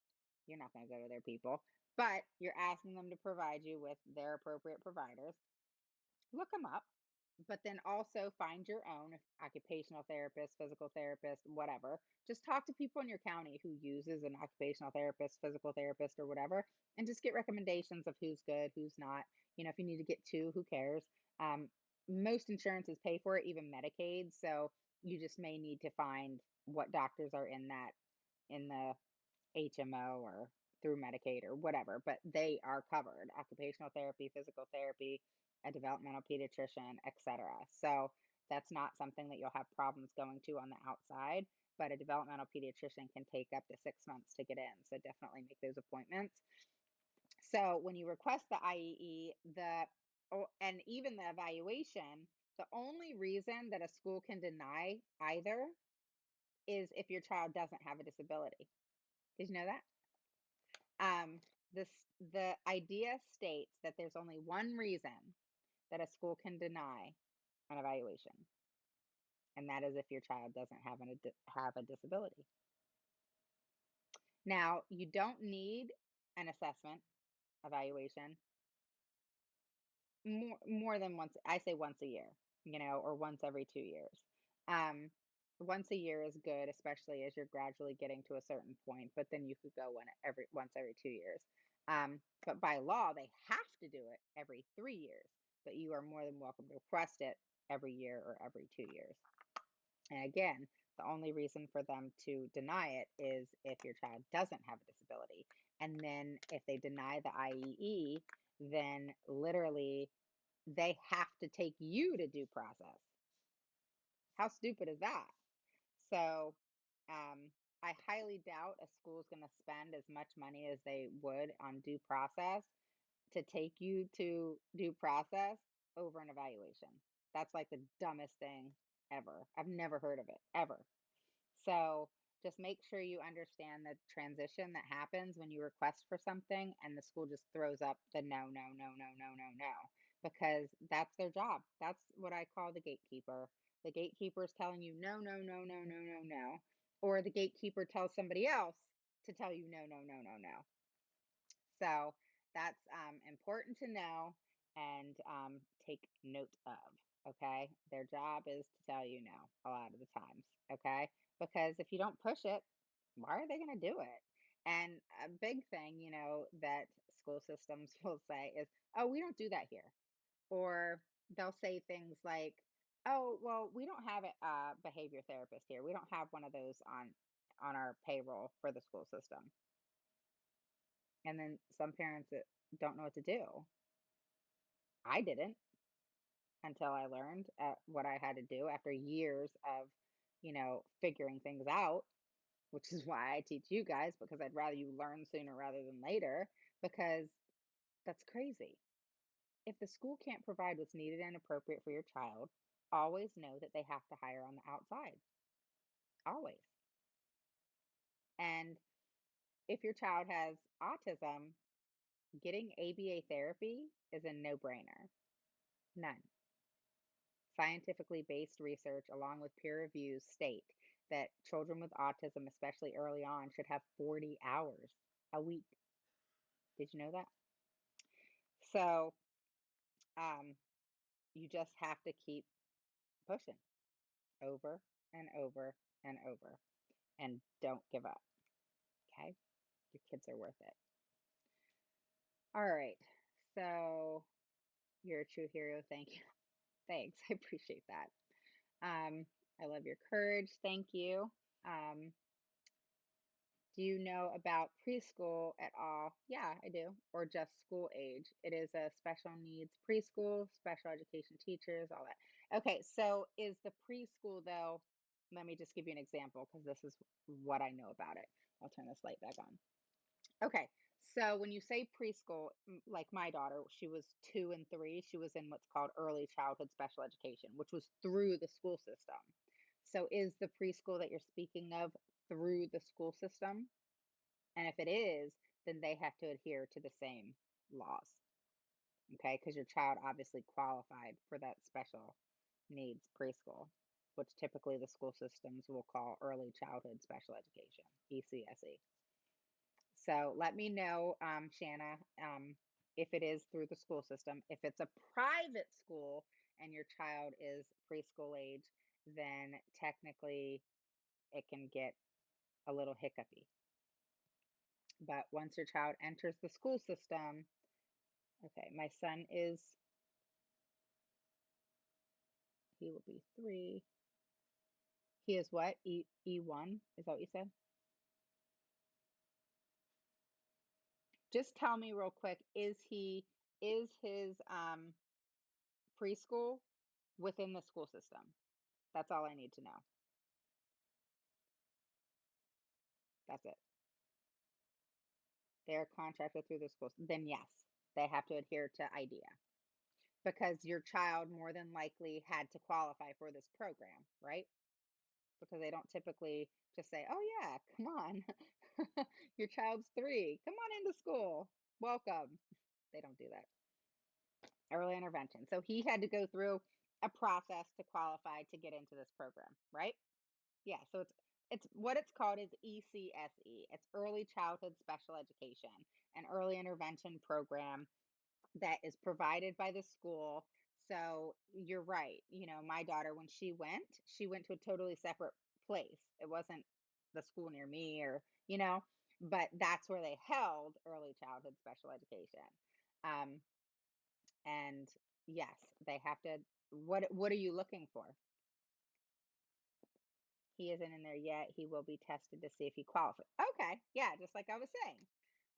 You're not going to go to their people, but you're asking them to provide you with their appropriate providers. Look them up, but then also find your own occupational therapist, physical therapist, whatever. Just talk to people in your county who uses an occupational therapist, physical therapist, or whatever, and just get recommendations of who's good, who's not. If you need to get two, who cares? Um, Most insurances pay for it, even Medicaid. So you just may need to find what doctors are in the HMO or through Medicaid or whatever, but they are covered. Occupational therapy, physical therapy, a developmental pediatrician, etc. So that's not something that you'll have problems going to on the outside, but a developmental pediatrician can take up to 6 months to get in. So definitely make those appointments. So when you request the IEE, and even the evaluation, the only reason that a school can deny either is if your child doesn't have a disability. Did you know that? Um, this the idea states that there's only one reason that a school can deny an evaluation, and that is if your child doesn't have a disability. Now, you don't need an assessment evaluation more than once. I say once a year, or once every 2 years. Um, Once a year is good, especially as you're gradually getting to a certain point. But then you could go once every 2 years. But by law, they have to do it every 3 years. But you are more than welcome to request it every year or every 2 years. And again, the only reason for them to deny it is if your child doesn't have a disability. And then if they deny the IEE, then literally they have to take you to due process. How stupid is that? So, um, I highly doubt a school is going to spend as much money as they would on due process to take you to due process over an evaluation. That's like the dumbest thing ever. I've never heard of it, ever. So just make sure you understand the transition that happens when you request for something and the school just throws up the no, no, no, no, no, no, no, because that's their job. That's what I call the gatekeeper. The gatekeeper is telling you no, no, no, no, no, no, no. Or the gatekeeper tells somebody else to tell you no, no, no, no, no. So that's important to know and take note of. Okay. Their job is to tell you no a lot of the times. Okay. Because if you don't push it, why are they going to do it? And a big thing, that school systems will say is, oh, we don't do that here. Or they'll say things like, oh, well, we don't have a behavior therapist here. We don't have one of those on our payroll for the school system. And then some parents that don't know what to do. I didn't until I learned what I had to do after years of, figuring things out, which is why I teach you guys because I'd rather you learn sooner rather than later because that's crazy. If the school can't provide what's needed and appropriate for your child, always know that they have to hire on the outside. Always. And if your child has autism, getting ABA therapy is a no-brainer. None. Scientifically based research, along with peer reviews, state that children with autism, especially early on, should have 40 hours a week. Did you know that? So um, you just have to keep pushing over and over and over and don't give up. Okay? Your kids are worth it. All right. So you're a true hero. Thank you. Thanks. I appreciate that. I love your courage. Thank you. Um, Do you know about preschool at all? Yeah, I do. Or just school age. It is a special needs preschool, special education teachers, all that. Okay, so is the preschool though? Let me just give you an example because this is what I know about it. I'll turn this light back on. Okay, so when you say preschool, like my daughter, she was 2 and 3. She was in what's called early childhood special education, which was through the school system. So is the preschool that you're speaking of through the school system? And if it is, then they have to adhere to the same laws, okay? Because your child obviously qualified for that special needs preschool, which typically the school systems will call early childhood special education, ECSE. So let me know, Shanna, if it is through the school system. If it's a private school and your child is preschool age, then technically it can get a little hiccupy. But once your child enters the school system, okay, my son is, he will be 3. He is what? E1? Is that what you said? Just tell me real quick, is his preschool within the school system? That's all I need to know. That's it. They're contracted through the schools. Then yes, they have to adhere to IDEA because your child more than likely had to qualify for this program, right? Because they don't typically just say, "Oh yeah, come on." Your child's 3. Come on into school. Welcome. They don't do that. Early intervention. So he had to go through a process to qualify to get into this program, right? Yeah, so it's what it's called is ECSE. It's Early Childhood Special Education, an early intervention program that is provided by the school. So you're right. My daughter, when she went to a totally separate place. It wasn't the school near me but that's where they held early childhood special education. Um, and yes, they have to. What are you looking for? He isn't in there yet. He will be tested to see if he qualifies. Okay. Yeah, just like I was saying.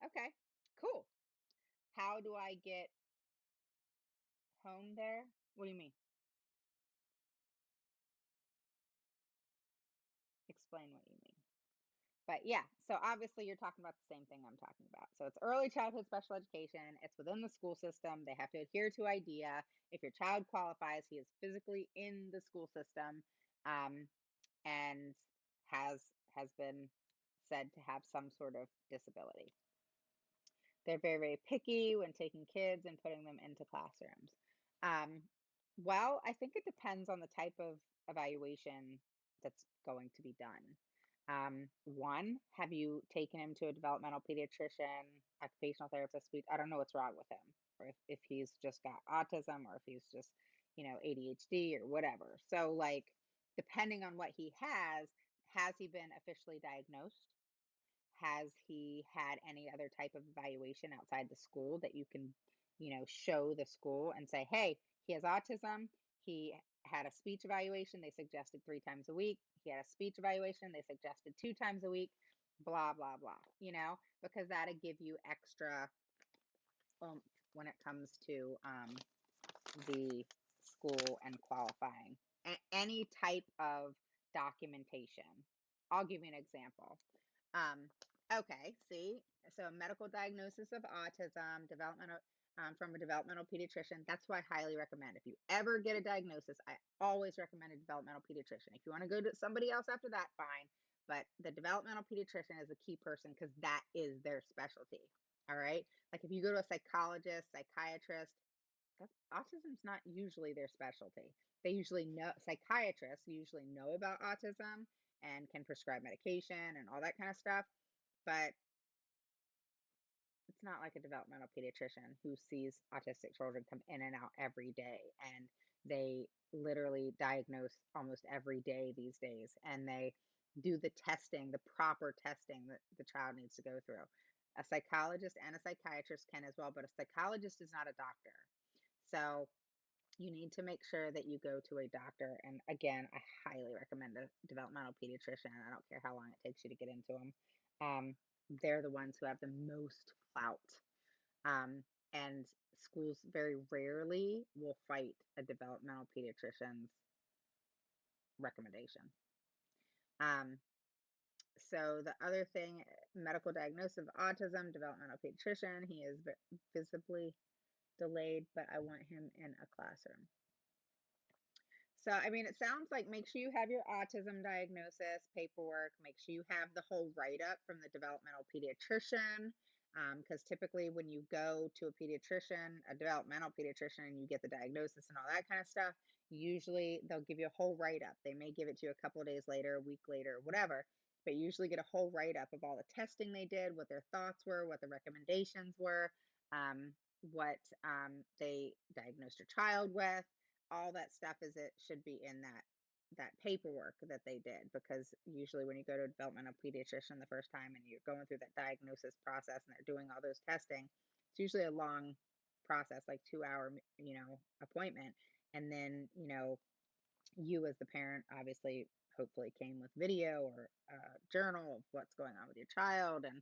Okay. Cool. How do I get home there? What do you mean? Explain what you mean. But yeah, so obviously you're talking about the same thing I'm talking about. So it's early childhood special education. It's within the school system. They have to adhere to IDEA. If your child qualifies, he is physically in the school system, um, and has been said to have some sort of disability. They're very, very picky when taking kids and putting them into classrooms. Um, well, I think it depends on the type of evaluation that's going to be done. One, have you taken him to a developmental pediatrician, occupational therapist, speech? I don't know what's wrong with him, or if he's just got autism, or if he's just, ADHD or whatever. So, like, depending on what he has he been officially diagnosed? Has he had any other type of evaluation outside the school that you can, show the school and say, hey, he has autism. He had a speech evaluation. They suggested 3 times a week. He had a speech evaluation. They suggested 2 times a week, blah, blah, blah, because that'll give you extra when it comes to the school and qualifying. Any type of documentation. I'll give you an example. Um, okay, see, so medical diagnosis of autism, developmental from a developmental pediatrician. That's why I highly recommend. If you ever get a diagnosis, I always recommend a developmental pediatrician. If you want to go to somebody else after that, fine. But the developmental pediatrician is a key person because that is their specialty. All right. Like if you go to a psychologist, psychiatrist, autism's not usually their specialty. They usually know, psychiatrists usually know about autism and can prescribe medication and all that kind of stuff, but it's not like a developmental pediatrician who sees autistic children come in and out every day, and they literally diagnose almost every day these days, and they do the testing, the proper testing that the child needs to go through. A psychologist and a psychiatrist can as well, but a psychologist is not a doctor. So you need to make sure that you go to a doctor. And again, I highly recommend a developmental pediatrician. I don't care how long it takes you to get into them. They're the ones who have the most clout. Um, and schools very rarely will fight a developmental pediatrician's recommendation. Um, so the other thing, medical diagnosis of autism, developmental pediatrician, he is visibly delayed, but I want him in a classroom. So, I mean, it sounds like make sure you have your autism diagnosis paperwork, make sure you have the whole write-up from the developmental pediatrician, because typically when you go to a pediatrician, a developmental pediatrician, and you get the diagnosis and all that kind of stuff, usually they'll give you a whole write-up. They may give it to you a couple of days later, a week later, whatever, but you usually get a whole write-up of all the testing they did, what their thoughts were, what the recommendations were, what they diagnosed your child with. All that stuff is it should be in that paperwork that they did, because usually when you go to a developmental pediatrician the first time and you're going through that diagnosis process and they're doing all those testing, it's usually a long process, like 2 hour appointment. And then you as the parent obviously hopefully came with video or a journal of what's going on with your child, and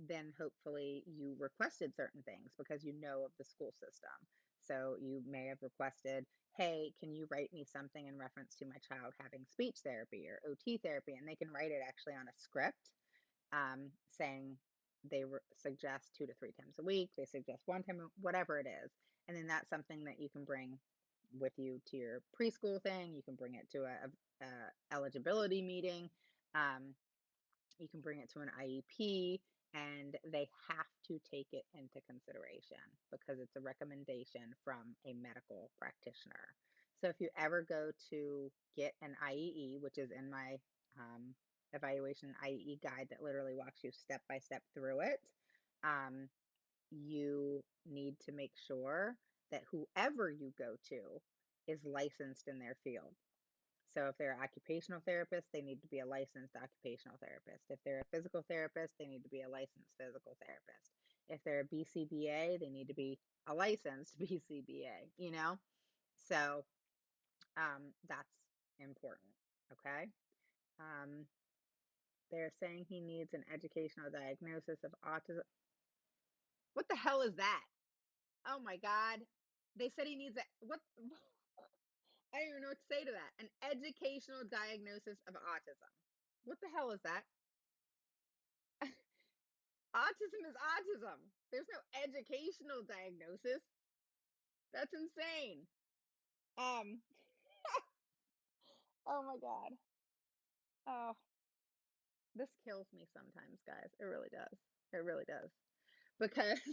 then hopefully you requested certain things because you know of the school system. So you may have requested, hey, can you write me something in reference to my child having speech therapy or OT therapy? And they can write it actually on a script, saying they suggest 2 to 3 times a week, they suggest 1 time, whatever it is. And then that's something that you can bring with you to your preschool thing. You can bring it to a eligibility meeting. You can bring it to an IEP, and they have to take it into consideration because it's a recommendation from a medical practitioner. So if you ever go to get an IEE, which is in my um, evaluation IEE guide that literally walks you step by step through it, um, you need to make sure that whoever you go to is licensed in their field. So if they're an occupational therapist, they need to be a licensed occupational therapist. If they're a physical therapist, they need to be a licensed physical therapist. If they're a BCBA, they need to be a licensed BCBA, you know? So that's important, okay? Um, they're saying he needs an educational diagnosis of autism. What the hell is that? Oh my God. They said he needs a, what? I don't even know what to say to that. An educational diagnosis of autism. What the hell is that? Autism is autism. There's no educational diagnosis. That's insane. Um, oh my God. Oh, this kills me sometimes, guys. It really does. It really does. Because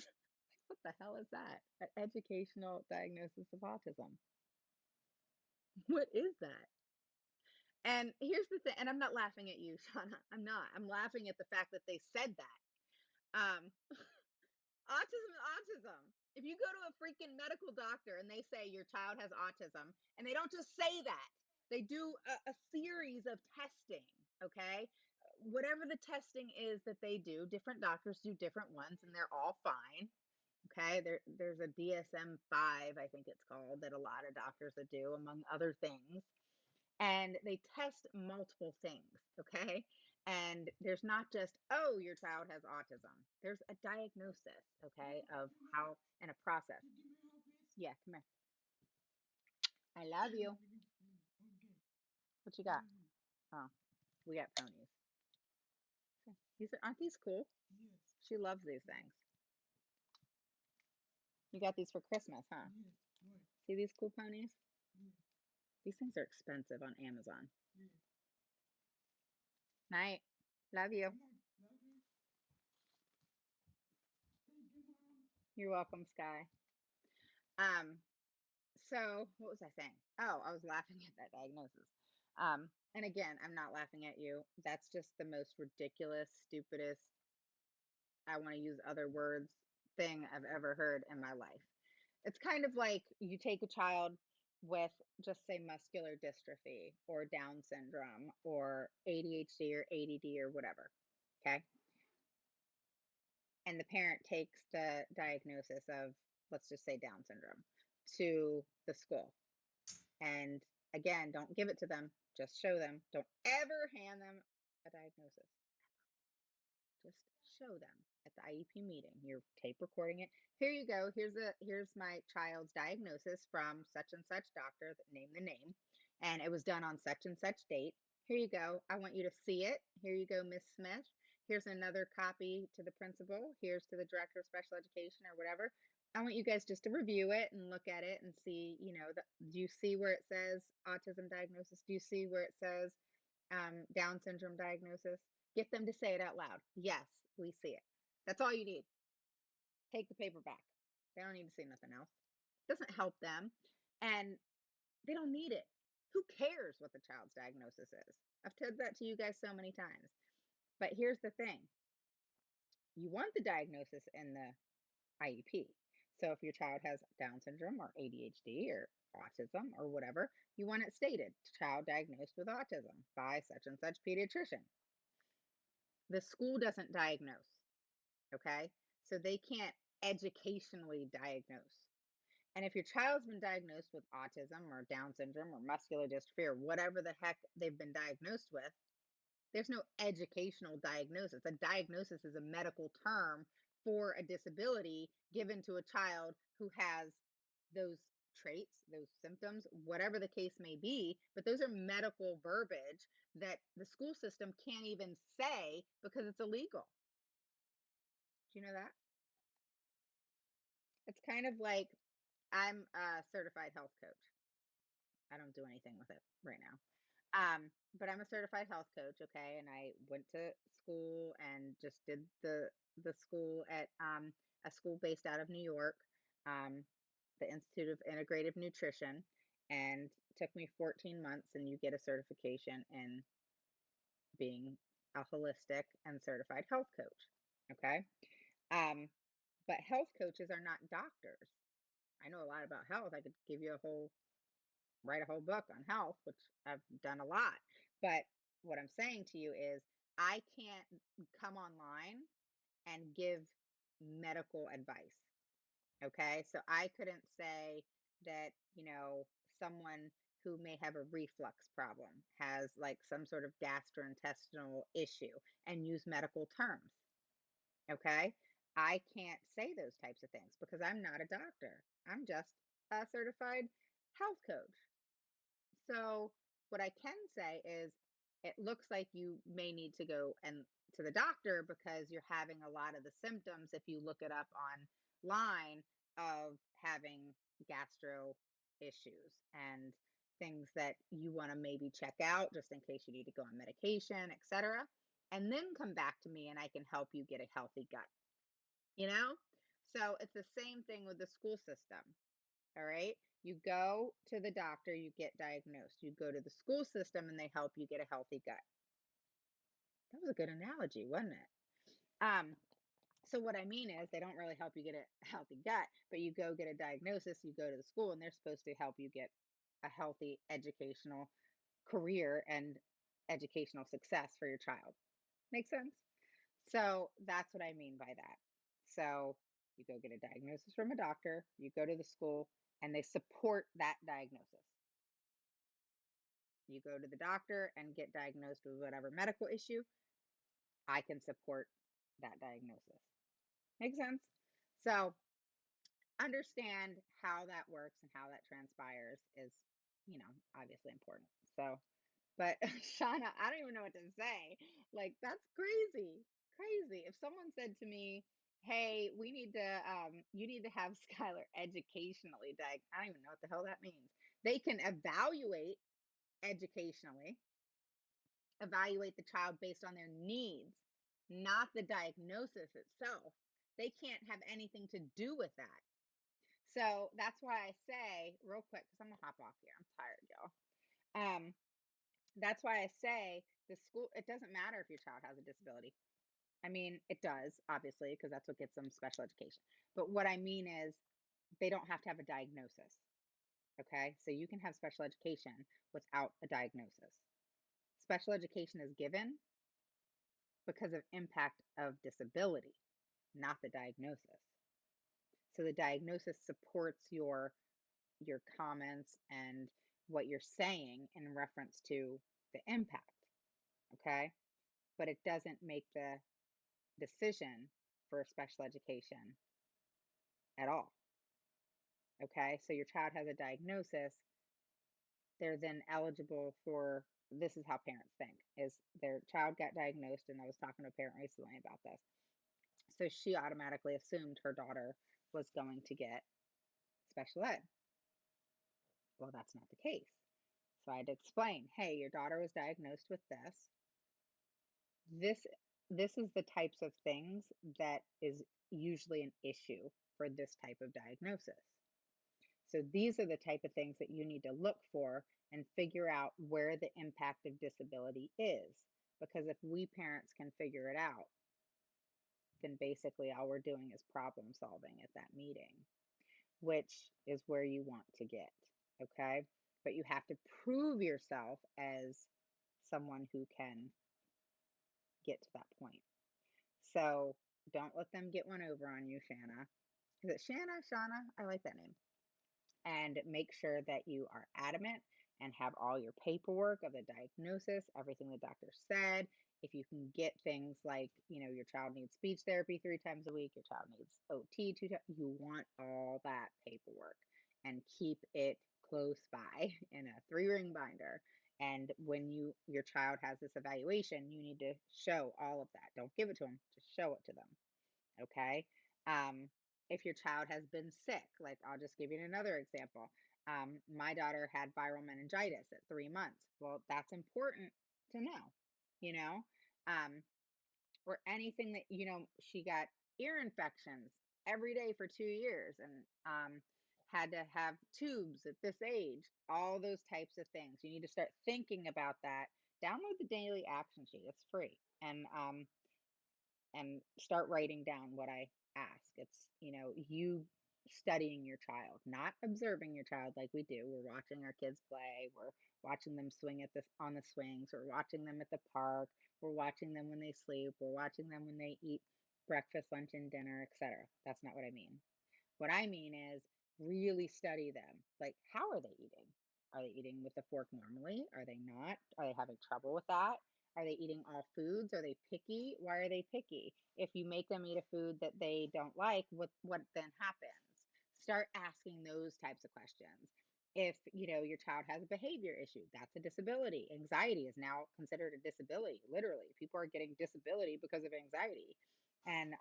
what the hell is that? An educational diagnosis of autism. What is that? And here's the thing, and I'm not laughing at you, Shauna. I'm not. I'm laughing at the fact that they said that. Um, Autism is autism. If you go to a freaking medical doctor and they say your child has autism, and they don't just say that, they do a series of testing, okay? Whatever the testing is that they do, different doctors do different ones, and they're all fine. Okay, there's a DSM-5, I think it's called, that a lot of doctors that do, among other things, and they test multiple things, okay? And there's not just, oh, your child has autism. There's a diagnosis, okay, of how and a process. Yeah, come here. I love you. What you got? Oh, we got ponies. Aren't these cool? She loves these things. You got these for Christmas, huh? See these cool ponies? These things are expensive on Amazon. Night. Love you. You're welcome, Sky. Um, So, what was I saying? Oh, I was laughing at that diagnosis. And again, I'm not laughing at you. That's just the most ridiculous, stupidest, I want to use other words, thing I've ever heard in my life. It's kind of like you take a child with, just say, muscular dystrophy or Down syndrome or ADHD or ADD or whatever. Okay. And the parent takes the diagnosis of, let's just say, Down syndrome to the school. And again, don't give it to them, just show them. Don't ever hand them a diagnosis. Just show them at the IEP meeting. You're tape recording it. Here you go. Here's my child's diagnosis from such and such doctor that name the name. And it was done on such and such date. Here you go. I want you to see it. Here you go, Miss Smith. Here's another copy to the principal. Here's to the director of special education or whatever. I want you guys just to review it and look at it and see, do you see where it says autism diagnosis? Do you see where it says Down syndrome diagnosis? Get them to say it out loud. Yes, we see it. That's all you need. Take the paper back. They don't need to see nothing else. It doesn't help them. And they don't need it. Who cares what the child's diagnosis is? I've said that to you guys so many times. But here's the thing. You want the diagnosis in the IEP. So if your child has Down syndrome or ADHD or autism or whatever, you want it stated, child diagnosed with autism by such and such pediatrician. The school doesn't diagnose, okay? So they can't educationally diagnose. And if your child's been diagnosed with autism or Down syndrome or muscular dystrophy or whatever the heck they've been diagnosed with, there's no educational diagnosis. A diagnosis is a medical term for a disability given to a child who has those traits, those symptoms, whatever the case may be. But those are medical verbiage that the school system can't even say because it's illegal. Do you know that? It's kind of like I'm a certified health coach. I don't do anything with it right now. But I'm a certified health coach, okay? And I went to school and just did the school at a school based out of New York, um, the Institute of Integrative Nutrition, and took me 14 months, and you get a certification in being a holistic and certified health coach, okay? Um, but health coaches are not doctors. I know a lot about health. I could give you a whole write a whole book on health, which I've done a lot. But what I'm saying to you is, I can't come online and give medical advice. Okay. So I couldn't say that, someone who may have a reflux problem has like some sort of gastrointestinal issue and use medical terms. Okay. I can't say those types of things because I'm not a doctor. I'm just a certified health coach. So what I can say is, it looks like you may need to go and to the doctor because you're having a lot of the symptoms, if you look it up online, of having gastro issues and things that you want to maybe check out just in case you need to go on medication, etc. And then come back to me and I can help you get a healthy gut, you know? So it's the same thing with the school system. All right. You go to the doctor, you get diagnosed. You go to the school system and they help you get a healthy gut. That was a good analogy, wasn't it? Um, so what I mean is, they don't really help you get a healthy gut, but you go get a diagnosis, you go to the school and they're supposed to help you get a healthy educational career and educational success for your child. Make sense? So that's what I mean by that. So you go get a diagnosis from a doctor, you go to the school, and they support that diagnosis. You go to the doctor and get diagnosed with whatever medical issue, I can support that diagnosis. Make sense? So understand how that works and how that transpires is, obviously important. So, but Shauna, I don't even know what to say. Like, that's crazy. Crazy. If someone said to me, hey, you need to have Skylar educationally I don't even know what the hell that means. They can educationally evaluate the child based on their needs, not the diagnosis itself. They can't have anything to do with that. So that's why I say, real quick, because I'm gonna hop off here. I'm tired, y'all. Um, that's why I say the school, it doesn't matter if your child has a disability. I mean, it does, obviously, because that's what gets them special education. But what I mean is, they don't have to have a diagnosis. Okay. So you can have special education without a diagnosis. Special education is given because of impact of disability, not the diagnosis. So the diagnosis supports your comments and what you're saying in reference to the impact, okay? But it doesn't make the decision for special education at all, okay? So your child has a diagnosis, they're then eligible for, this is how parents think, is their child got diagnosed, and I was talking to a parent recently about this. So she automatically assumed her daughter was going to get special ed. Well, that's not the case. So I had to explain, hey, your daughter was diagnosed with this. This this is the types of things that is usually an issue for this type of diagnosis. So these are the type of things that you need to look for and figure out where the impact of disability is. Because if we parents can figure it out, then basically all we're doing is problem solving at that meeting, which is where you want to get. Okay. But you have to prove yourself as someone who can get to that point. So don't let them get one over on you, Shanna. Is it Shanna? Shauna? I like that name. And make sure that you are adamant and have all your paperwork of the diagnosis, everything the doctor said. If you can get things like, your child needs speech therapy 3 times a week, your child needs OT 2 times, you want all that paperwork and keep it close by in a 3-ring binder. And when your child has this evaluation, you need to show all of that. Don't give it to them, just show it to them. Okay. if your child has been sick, like I'll just give you another example. My daughter had viral meningitis at 3 months. Well, that's important to know, you know, um, or anything that, she got ear infections every day for 2 years and had to have tubes at this age, all those types of things. You need to start thinking about that. Download the daily action sheet, it's free. And start writing down what I ask. It's, you studying your child, not observing your child like we do. We're watching our kids play, we're watching them swing at on the swings, we're watching them at the park, we're watching them when they sleep, we're watching them when they eat breakfast, lunch, and dinner, etc. That's not what I mean. What I mean is really study them. Like, how are they eating? Are they eating with a fork normally? Are they not? Are they having trouble with that? Are they eating all foods? Are they picky? Why are they picky? If you make them eat a food that they don't like, what then happens? Start asking those types of questions. If, your child has a behavior issue, that's a disability. Anxiety is now considered a disability. Literally, people are getting disability because of anxiety. And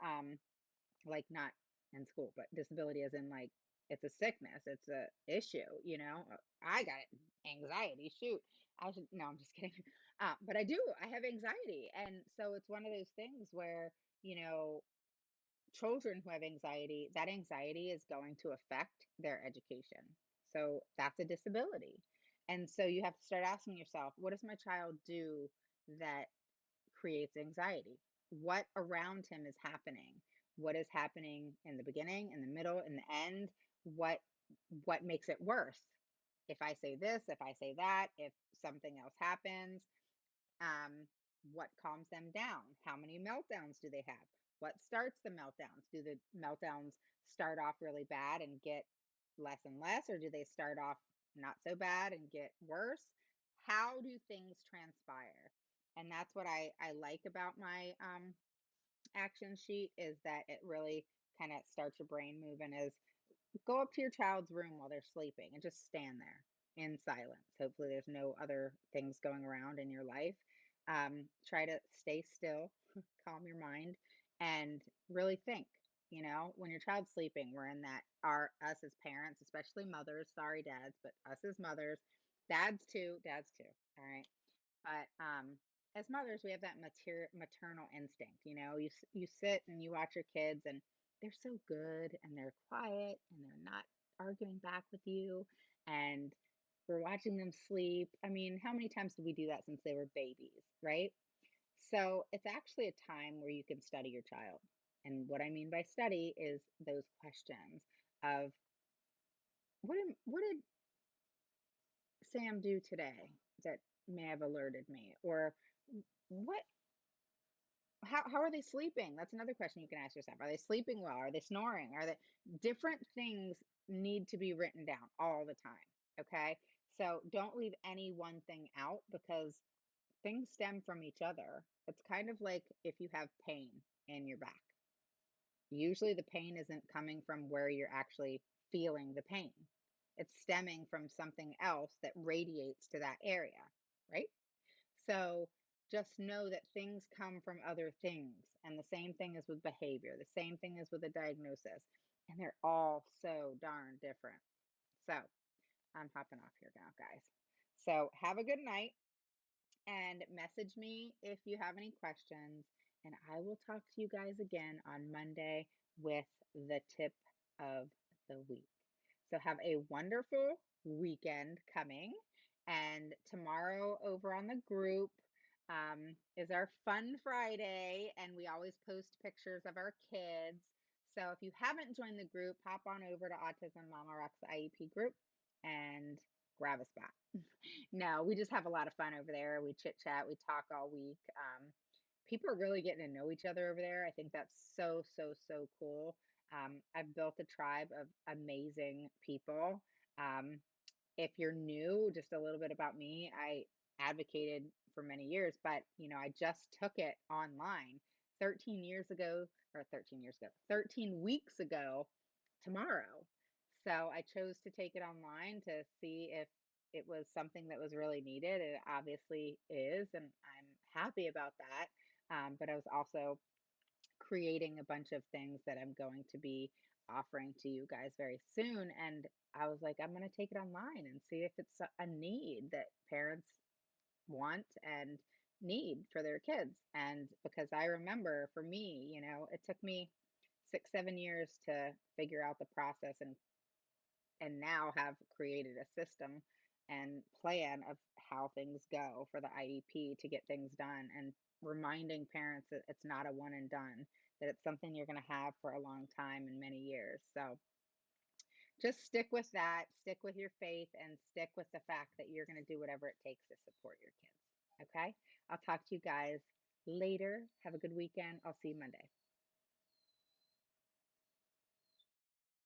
like not in school, but disability as in like it's a sickness, it's a issue. I got anxiety. Shoot, I should. No, I'm just kidding. But I do. I have anxiety, and so it's one of those things where you know children who have anxiety, that anxiety is going to affect their education. So that's a disability, and so you have to start asking yourself, what does my child do that creates anxiety? What around him is happening? What is happening in the beginning, in the middle, in the end? What what makes it worse? If I say this, if I say that, if something else happens, um, what calms them down? How many meltdowns do they have? What starts the meltdowns? Do the meltdowns start off really bad and get less and less, or do they start off not so bad and get worse? How do things transpire? And that's what I like about my action sheet, is that it really kind of starts your brain moving. Is go up to your child's room while they're sleeping and just stand there in silence. Hopefully, there's no other things going around in your life. Try to stay still, calm your mind, and really think. When your child's sleeping, we're in that, us as parents, especially mothers, sorry dads, but us as mothers, dads too, all right? But as mothers, we have that maternal instinct. You sit and you watch your kids, and they're so good, and they're quiet, and they're not arguing back with you, and we're watching them sleep. I mean, how many times did we do that since they were babies, right? So it's actually a time where you can study your child. And what I mean by study is those questions of what did Sam do today that may have alerted me, or what how are they sleeping? That's another question you can ask yourself. Are they sleeping well? Are they snoring? Are they different things need to be written down all the time? Okay. So don't leave any one thing out, because things stem from each other. It's kind of like if you have pain in your back. Usually the pain isn't coming from where you're actually feeling the pain. It's stemming from something else that radiates to that area, right? So just know that things come from other things. And the same thing is with behavior, the same thing is with a diagnosis. And they're all so darn different. So I'm hopping off here now, guys. So have a good night and message me if you have any questions. And I will talk to you guys again on Monday with the tip of the week. So have a wonderful weekend coming. And tomorrow over on the group is our Fun Friday. And we always post pictures of our kids. So if you haven't joined the group, hop on over to Autism Mama Rocks IEP group and grab a spot. No, we just have a lot of fun over there. We chit chat, we talk all week. People are really getting to know each other over there. I think that's so, so, so cool. I've built a tribe of amazing people. Um, if you're new, just a little bit about me, I advocated for many years, but I just took it online 13 years ago, or 13 years ago, 13 weeks ago tomorrow. So I chose to take it online to see if it was something that was really needed. It obviously is, and I'm happy about that. But I was also creating a bunch of things that I'm going to be offering to you guys very soon. And I was like, I'm going to take it online and see if it's a need that parents want and need for their kids. And because I remember for me, it took me 6, 7 years to figure out the process and now have created a system and plan of how things go for the IEP to get things done and reminding parents that it's not a one and done, that it's something you're going to have for a long time and many years. So just stick with that, stick with your faith, and stick with the fact that you're going to do whatever it takes to support your kids. Okay? I'll talk to you guys later. Have a good weekend. I'll see you Monday.